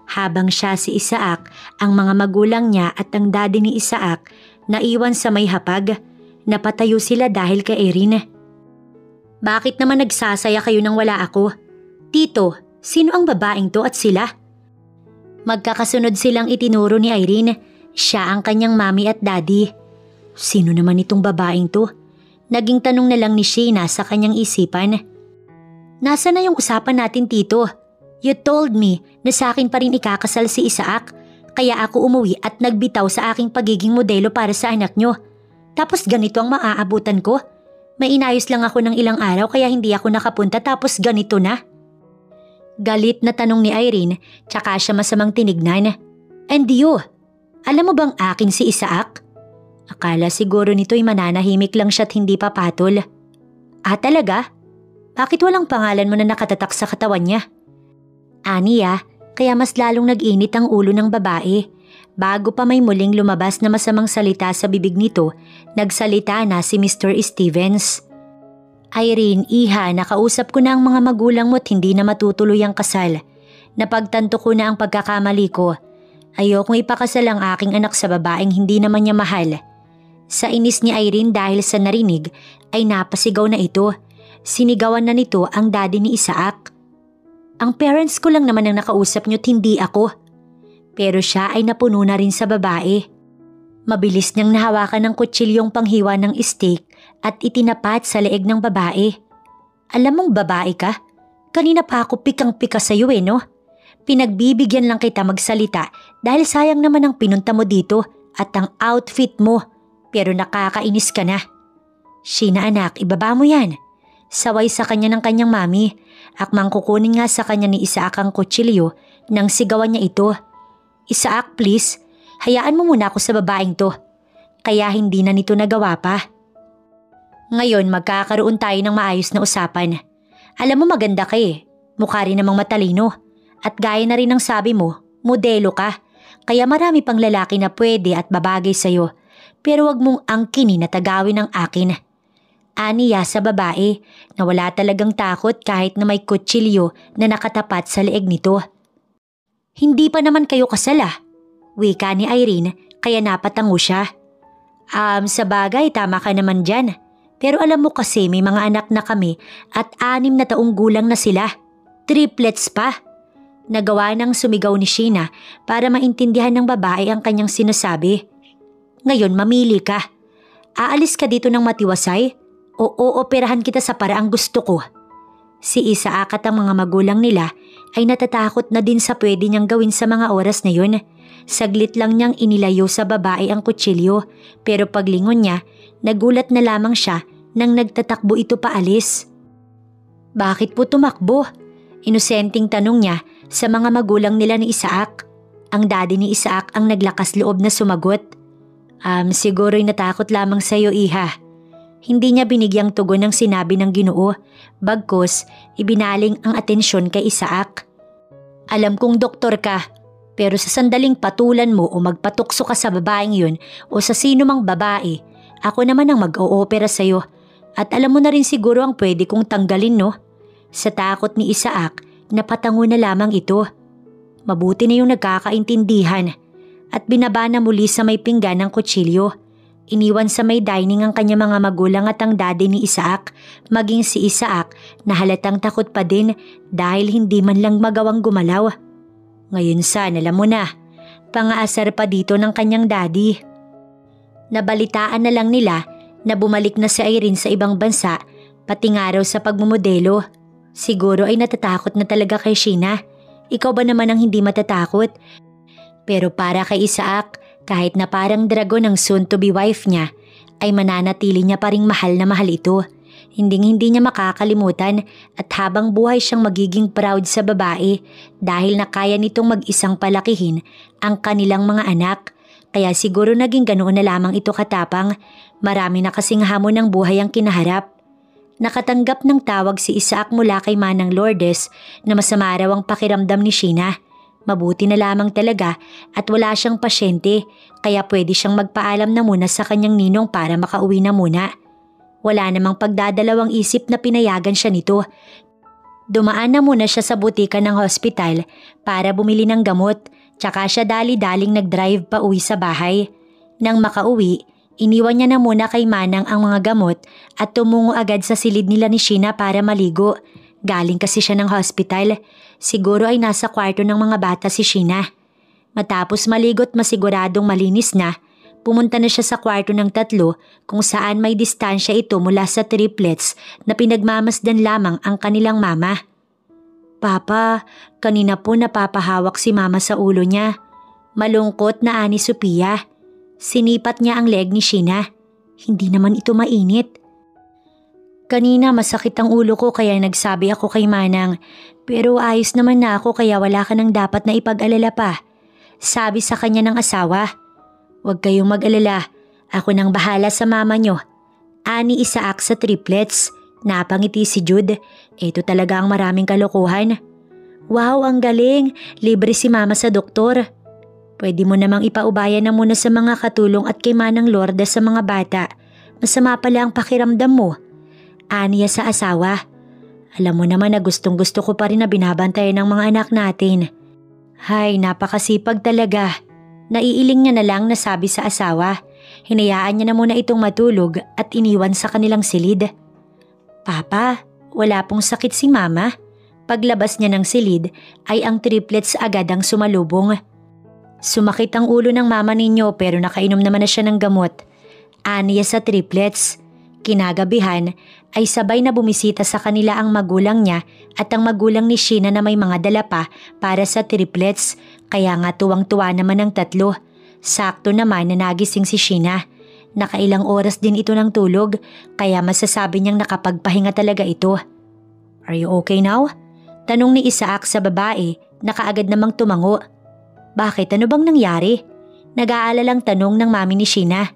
Habang siya si Isaac, ang mga magulang niya at ang daddy ni Isaac naiwan sa may hapag. Napatayo sila dahil kay Irene. Bakit naman nagsasaya kayo nang wala ako? Tito, sino ang babaeng to at sila? Magkakasunod silang itinuro ni Irene. Siya ang kanyang mami at daddy. Sino naman itong babaeng to? Naging tanong na lang ni Sheena sa kanyang isipan. Nasa na yung usapan natin, Tito? You told me na sa akin pa rin ikakasal si Isaac. Kaya ako umuwi at nagbitaw sa aking pagiging modelo para sa anak nyo. Tapos ganito ang maaabutan ko? May inayos lang ako ng ilang araw kaya hindi ako nakapunta tapos ganito na? Galit na tanong ni Irene tsaka siya masamang tinignan. And you, alam mo bang akin si Isaac? Akala siguro nito'y mananahimik lang siya't hindi papatol. Talaga? Bakit walang pangalan mo na nakatatak sa katawan niya? Aniya, kaya mas lalong nag-init ang ulo ng babae. Bago pa may muling lumabas na masamang salita sa bibig nito, nagsalita na si Mr. Stevens. Irene, Iha, nakausap ko na ang mga magulang mo't hindi na matutuloy ang kasal. Napagtanto ko na ang pagkakamali ko. Ayokong ipakasal ang aking anak sa babaeng hindi naman niya mahal. Sa inis ni Irene dahil sa narinig ay napasigaw na ito. Sinigawan na nito ang daddy ni Isaac. Ang parents ko lang naman ang nakausap niyo't hindi ako. Pero siya ay napuno na rin sa babae. Mabilis niyang nahawakan ng kutsilyong panghiwa ng steak at itinapat sa leeg ng babae. Alam mong babae ka? Kanina pa ako pikang-pika sa'yo no? Pinagbibigyan lang kita magsalita dahil sayang naman ang pinunta mo dito at ang outfit mo. Pero nakakainis ka na. Sheena anak, ibaba mo yan. Saway sa kanya ng kanyang mami. Akmang kukunin nga sa kanya ni Isaac ang kutsilyo nang sigawan niya ito. Isaac, please, hayaan mo muna ako sa babaeng to. Kaya hindi na nito nagawa pa. Ngayon magkakaroon tayo ng maayos na usapan. Alam mo maganda ka eh. Mukha rin namang matalino. At gaya na rin ng sabi mo, modelo ka. Kaya marami pang lalaki na pwede at babagay sa'yo. Pero wag mong angkinin at agawin ng akin. Aniya sa babae na wala talagang takot kahit na may kutsilyo na nakatapat sa leeg nito. Hindi pa naman kayo kasala. Wika ni Irene kaya napatango siya. Sa bagay tama ka naman dyan. Pero alam mo kasi may mga anak na kami at 6 na taong gulang na sila. Triplets pa. Nagawa ng sumigaw ni Sheena para maintindihan ng babae ang kanyang sinasabi. Ngayon mamili ka. Aalis ka dito ng matiwasay o ooperahan kita sa paraang gusto ko. Si Isaac at ang mga magulang nila ay natatakot na din sa pwede niyang gawin sa mga oras na yun. Saglit lang niyang inilayo sa babae ang kutsilyo pero paglingon niya, nagulat na lamang siya nang nagtatakbo ito paalis. Bakit po tumakbo? Inosenteng tanong niya sa mga magulang nila ni Isaac. Ang daddy ni Isaac ang naglakas loob na sumagot. Siguro'y natakot lamang sa iyo, iha. Hindi niya binigyang tugon ng sinabi ng Ginoo, bagkus ibinaling ang atensyon kay Isaac. Alam kong doktor ka, pero sa sandaling patulan mo o magpatukso ka sa babaeng yun o sa sino mang babae, ako naman ang mag-oopera sa'yo. At alam mo na rin siguro ang pwede kong tanggalin, no? Sa takot ni Isaac, napatango na lamang ito. Mabuti na yung nagkakaintindihan at binaba na muli sa may pinggan ng kutsilyo. Iniwan sa may dining ang kanya mga magulang at ang daddy ni Isaac, maging si Isaac na halatang takot pa din dahil hindi man lang magawang gumalaw. Ngayon sana alam mo na, pangaasar pa dito ng kanyang daddy. Nabalitaan na lang nila na bumalik na si Irene sa ibang bansa pati nga raw sa pagmumodelo. Siguro ay natatakot na talaga kay Sheena. Ikaw ba naman ang hindi matatakot? Pero para kay Isaac, kahit na parang dragon ang soon-to-be wife niya, ay mananatili niya pa ring mahal na mahal ito. Hinding-hindi niya makakalimutan at habang buhay siyang magiging proud sa babae dahil nakaya nitong mag-isang palakihin ang kanilang mga anak. Kaya siguro naging ganoon na lamang ito katapang. Marami na kasing hamon ng buhay ang kinaharap. Nakatanggap ng tawag si Isaac mula kay Manang Lourdes na masama raw ang pakiramdam ni Sheena. Mabuti na lamang talaga at wala siyang pasyente kaya pwede siyang magpaalam na muna sa kanyang ninong para makauwi na muna. Wala namang pagdadalawang isip na pinayagan siya nito. Dumaan na muna siya sa butika ng hospital para bumili ng gamot tsaka siya dali-daling nag-drive pa uwi sa bahay. Nang makauwi, iniwan niya na muna kay Manang ang mga gamot at tumungo agad sa silid nila ni Sheena para maligo. Galing kasi siya ng hospital. Siguro ay nasa kwarto ng mga bata si Sheena. Matapos maligot masiguradong malinis na, pumunta na siya sa kwarto ng 3 kung saan may distansya ito mula sa triplets na pinagmamasdan lamang ang kanilang mama. Papa, kanina po napapahawak si mama sa ulo niya. Malungkot na ani Sophia. Sinipat niya ang leg ni Sheena. Hindi naman ito mainit. Kanina masakit ang ulo ko kaya nagsabi ako kay Manang, pero ayos naman na ako kaya wala ka nang dapat na ipag-alala pa. Sabi sa kanya ng asawa. Huwag kayong mag-alala, ako nang bahala sa mama nyo. Ani Isaac sa triplets. Napangiti si Jude, ito talaga ang maraming kalokohan. Wow, ang galing, libre si mama sa doktor. Pwede mo namang ipaubayan na muna sa mga katulong at kay Manang Lourdes sa mga bata. Masama pala ang pakiramdam mo. Aniya sa asawa. Alam mo naman na gustong-gusto ko pa rin na binabantayan ng mga anak natin. Hay, napakasipag talaga. Naiiling niya na lang na sabi sa asawa. Hinayaan niya na muna itong matulog at iniwan sa kanilang silid. Papa, wala pong sakit si mama. Paglabas niya ng silid ay ang triplets agad ang sumalubong. Sumakit ang ulo ng mama ninyo pero nakainom naman na siya ng gamot. Aniya sa triplets. Kinagabihan ay sabay na bumisita sa kanila ang magulang niya at ang magulang ni Sheena na may mga dala pa para sa triplets kaya nga tuwang-tuwa naman ang 3. Sakto naman na nagising si Sheena. Nakailang oras din ito ng tulog kaya masasabi niyang nakapagpahinga talaga ito. Are you okay now? Tanong ni Isaac sa babae na kaagad namang tumango. Bakit? Ano bang nangyari? Nag-aalalang tanong ng mami ni Sheena.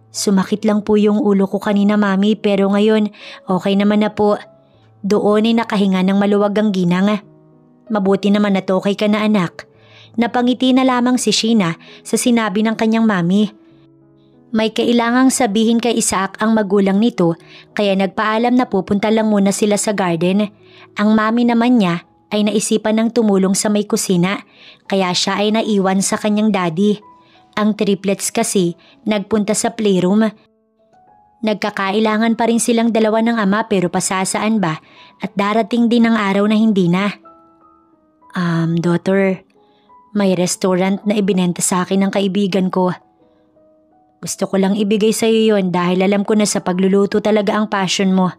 Sumakit lang po yung ulo ko kanina mami pero ngayon okay naman na po. Doon ay nakahinga ng maluwag ang ginang. Mabuti naman at okay ka na anak. Napangiti na lamang si Sheena sa sinabi ng kanyang mami. May kailangang sabihin kay Isaac ang magulang nito kaya nagpaalam na pupunta lang muna sila sa garden. Ang mami naman niya ay naisipan ng tumulong sa may kusina kaya siya ay naiwan sa kanyang daddy. Ang triplets kasi nagpunta sa playroom. Nagkakailangan pa rin silang dalawa ng ama pero pasasaan ba at darating din ang araw na hindi na. Daughter, may restaurant na ibinenta sa akin ng kaibigan ko. Gusto ko lang ibigay sa iyo yon dahil alam ko na sa pagluluto talaga ang passion mo.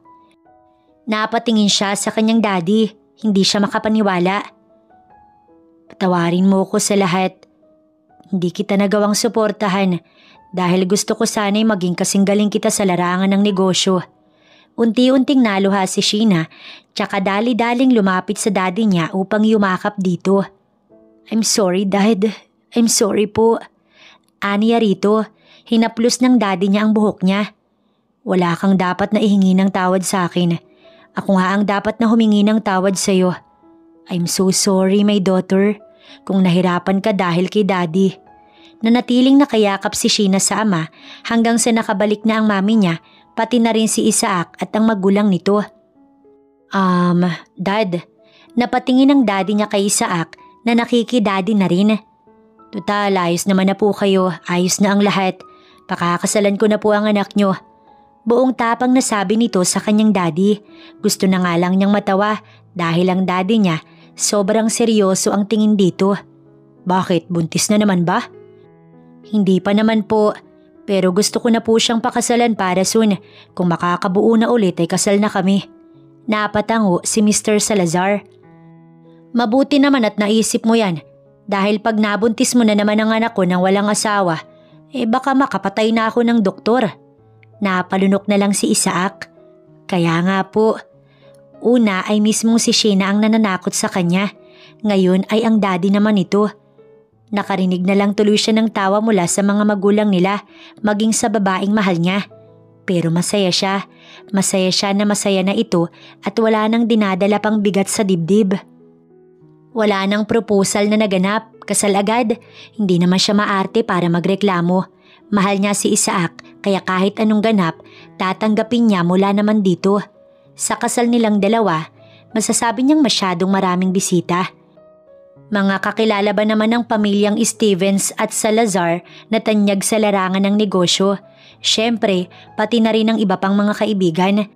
Napatingin siya sa kanyang daddy, hindi siya makapaniwala. Patawarin mo ko sa lahat. Hindi kita nagawang suportahan dahil gusto ko sana'y maging kasing galing kita sa larangan ng negosyo. Unti-unting naluha si Sheena tsaka dali-daling lumapit sa daddy niya upang yumakap dito. I'm sorry dad, I'm sorry po. Aniya rito. Hinaplos ng daddy niya ang buhok niya. Wala kang dapat na ihingi ng tawad sa akin. Ako nga ang dapat na humingi ng tawad sa iyo. I'm so sorry my daughter kung nahirapan ka dahil kay daddy. Nanatiling nakayakap si Sheena sa ama hanggang sa nakabalik na ang mami niya pati na rin si Isaac at ang magulang nito. Dad, napatingin ang daddy niya kay Isaac na nakikidaddy na rin. Tutal, ayos naman na po kayo, ayos na ang lahat. Pakakasalan ko na po ang anak nyo. Buong tapang nasabi nito sa kanyang daddy. Gusto na nga lang niyang matawa dahil ang daddy niya sobrang seryoso ang tingin dito. Bakit? Buntis na naman ba? Hindi pa naman po, pero gusto ko na po siyang pakasalan para soon. Kung makakabuo na ulit ay kasal na kami. Napatango si Mr. Salazar. Mabuti naman at naisip mo yan dahil pag nabuntis mo na naman ang anak ko nang walang asawa, baka makapatay na ako ng doktor. Napalunok na lang si Isaac. Kaya nga po. Una ay mismong si Sheena ang nananakot sa kanya. Ngayon ay ang daddy naman ito. Nakarinig na lang tuloy siya ng tawa mula sa mga magulang nila maging sa babaeng mahal niya. Pero masaya siya. Masaya siya na masaya na ito at wala nang dinadala pang bigat sa dibdib. Wala nang proposal na naganap, kasal agad. Hindi naman siya maarte para magreklamo. Mahal niya si Isaac kaya kahit anong ganap, tatanggapin niya mula naman dito. Sa kasal nilang dalawa, masasabi niyang masyadong maraming bisita. Mga kakilala ba naman ng pamilyang Stevens at Salazar na tanyag sa larangan ng negosyo. Siyempre, pati na rin ang iba pang mga kaibigan.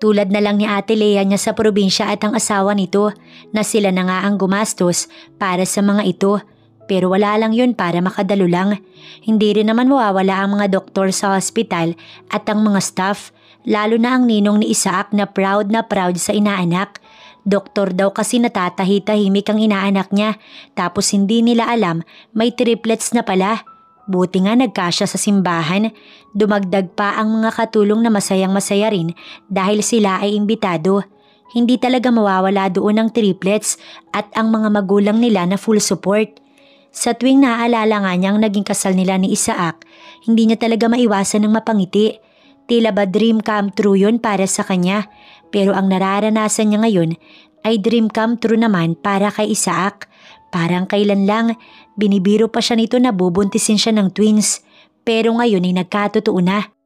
Tulad na lang ni Ate Lea niya sa probinsya at ang asawa nito na sila na nga ang gumastos para sa mga ito. Pero wala lang yun para makadalo lang. Hindi rin naman mawawala ang mga doktor sa hospital at ang mga staff. Lalo na ang ninong ni Isaac na proud sa inaanak. Doktor daw kasi natatahi-tahimik ang inaanak niya tapos hindi nila alam may triplets na pala. Buti nga nagkasya sa simbahan. Dumagdag pa ang mga katulong na masayang-masaya rin dahil sila ay imbitado. Hindi talaga mawawala doon ang triplets at ang mga magulang nila na full support. Sa tuwing naaalala nga niya ang naging kasal nila ni Isaac, hindi niya talaga maiwasan ng mapangiti. Tila ba dream come true yun para sa kanya, pero ang nararanasan niya ngayon ay dream come true naman para kay Isaac. Parang kailan lang, binibiro pa siya nito na bubuntisin siya ng twins, pero ngayon ay nagkatotoo na.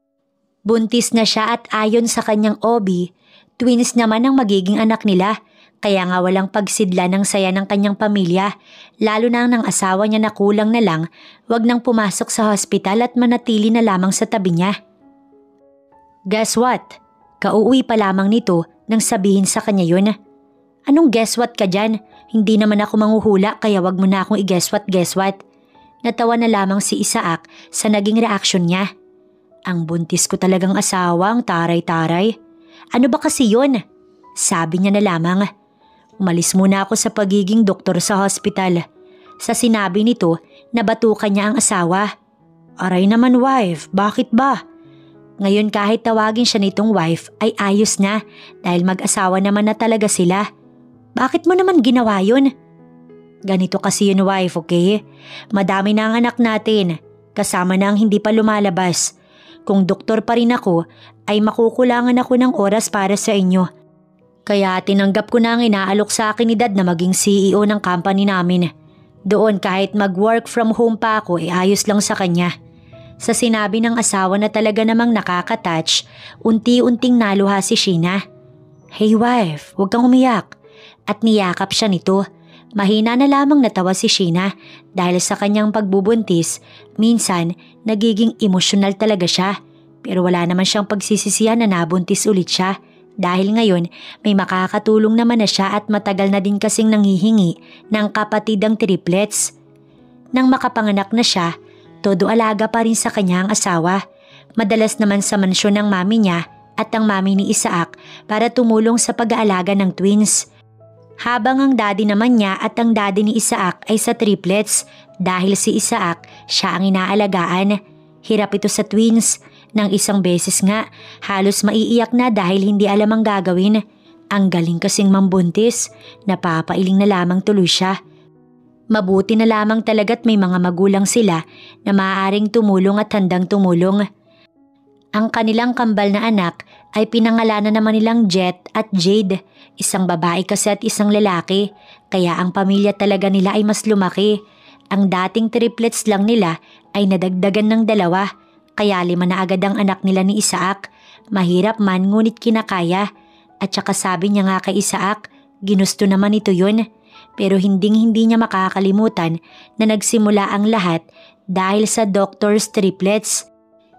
Buntis na siya at ayon sa kanyang OB, twins naman ang magiging anak nila. Kaya nga walang pagsidla ng saya ng kanyang pamilya, lalo na ng asawa niya na kulang na lang, wag nang pumasok sa hospital at manatili na lamang sa tabi niya. Guess what? Kauuwi pa lamang nito nang sabihin sa kanya yun. Anong guess what ka dyan? Hindi naman ako manghuhula kaya wag mo na akong i-guess what. Natawa na lamang si Isaac sa naging reaksyon niya. Ang buntis ko talagang asawa, ang taray-taray. Ano ba kasi yun? Sabi niya na lamang. Umalis muna ako sa pagiging doktor sa hospital. Sa sinabi nito, nabatukan niya ang asawa. Aray naman wife, bakit ba? Ngayon kahit tawagin siya nitong wife ay ayos na dahil mag-asawa naman na talaga sila. Bakit mo naman ginawa yun? Ganito kasi yun wife, okay? Madami na ang anak natin, kasama na ang hindi pa lumalabas. Kung doktor pa rin ako, ay makukulangan ako ng oras para sa inyo. Kaya tinanggap ko na ang inaalok sa akin ni Dad na maging CEO ng company namin. Doon kahit mag-work from home pa ako ay ayos lang sa kanya. Sa sinabi ng asawa na talaga namang nakaka-touch, unti-unting naluha si Sheena. Hey wife, huwag kang umiyak. At niyakap siya nito. Mahina na lamang natawa si Sheena dahil sa kanyang pagbubuntis, minsan nagiging emosyonal talaga siya. Pero wala naman siyang pagsisisihan na nabuntis ulit siya. Dahil ngayon may makakatulong naman na siya at matagal na din kasing nanghihingi ng kapatid ang triplets. Nang makapanganak na siya, todo alaga pa rin sa kanya ang asawa. Madalas naman sa mansyon ng mami niya at ang mami ni Isaac para tumulong sa pag-aalaga ng twins. Habang ang daddy naman niya at ang daddy ni Isaac ay sa triplets dahil si Isaac siya ang inaalagaan. Hirap ito sa twins. Nang isang beses nga, halos maiiyak na dahil hindi alam ang gagawin. Ang galing kasing mambuntis, napapailing na lamang tuloy siya. Mabuti na lamang talaga't may mga magulang sila na maaaring tumulong at handang tumulong. Ang kanilang kambal na anak ay pinangalanan naman nilang Jet at Jade, isang babae kasi at isang lalaki, kaya ang pamilya talaga nila ay mas lumaki. Ang dating triplets lang nila ay nadagdagan ng 2. Kaya 5 na agad ang anak nila ni Isaac. Mahirap man ngunit kinakaya. At saka sabi niya nga kay Isaac, ginusto naman ito yun. Pero hindi niya makakalimutan na nagsimula ang lahat dahil sa doctor's triplets.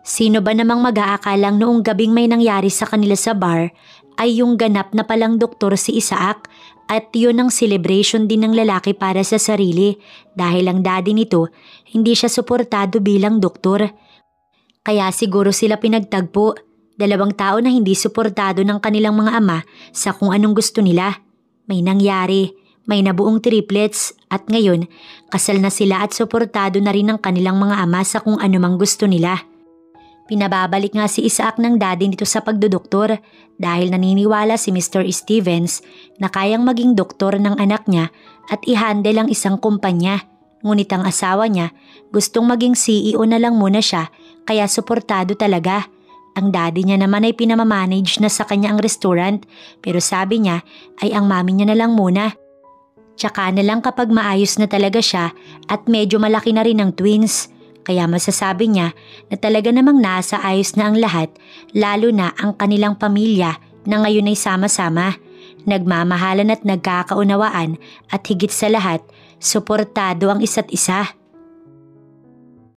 Sino ba namang mag-aakalang noong gabing may nangyari sa kanila sa bar ay yung ganap na palang doktor si Isaac at yun ang celebration din ng lalaki para sa sarili dahil ang daddy nito hindi siya suportado bilang doktor. Kaya siguro sila pinagtagpo, 2 tao na hindi suportado ng kanilang mga ama sa kung anong gusto nila. May nangyari, may nabuong triplets at ngayon kasal na sila at suportado na rin ng kanilang mga ama sa kung anumang gusto nila. Pinababalik nga si Isaac ng daddy nito sa pagdodoktor dahil naniniwala si Mr. Stevens na kayang maging doktor ng anak niya at i-handle ang isang kumpanya. Ngunit ang asawa niya gustong maging CEO na lang muna siya kaya suportado talaga. Ang daddy niya naman ay pinamamanage na sa kanya ang restaurant pero sabi niya ay ang mami niya na lang muna. Tsaka na lang kapag maayos na talaga siya at medyo malaki na rin ang twins. Kaya masasabi niya na talaga namang nasa ayos na ang lahat lalo na ang kanilang pamilya na ngayon ay sama-sama. Nagmamahalan at nagkakaunawaan at higit sa lahat, suportado ang isa't isa.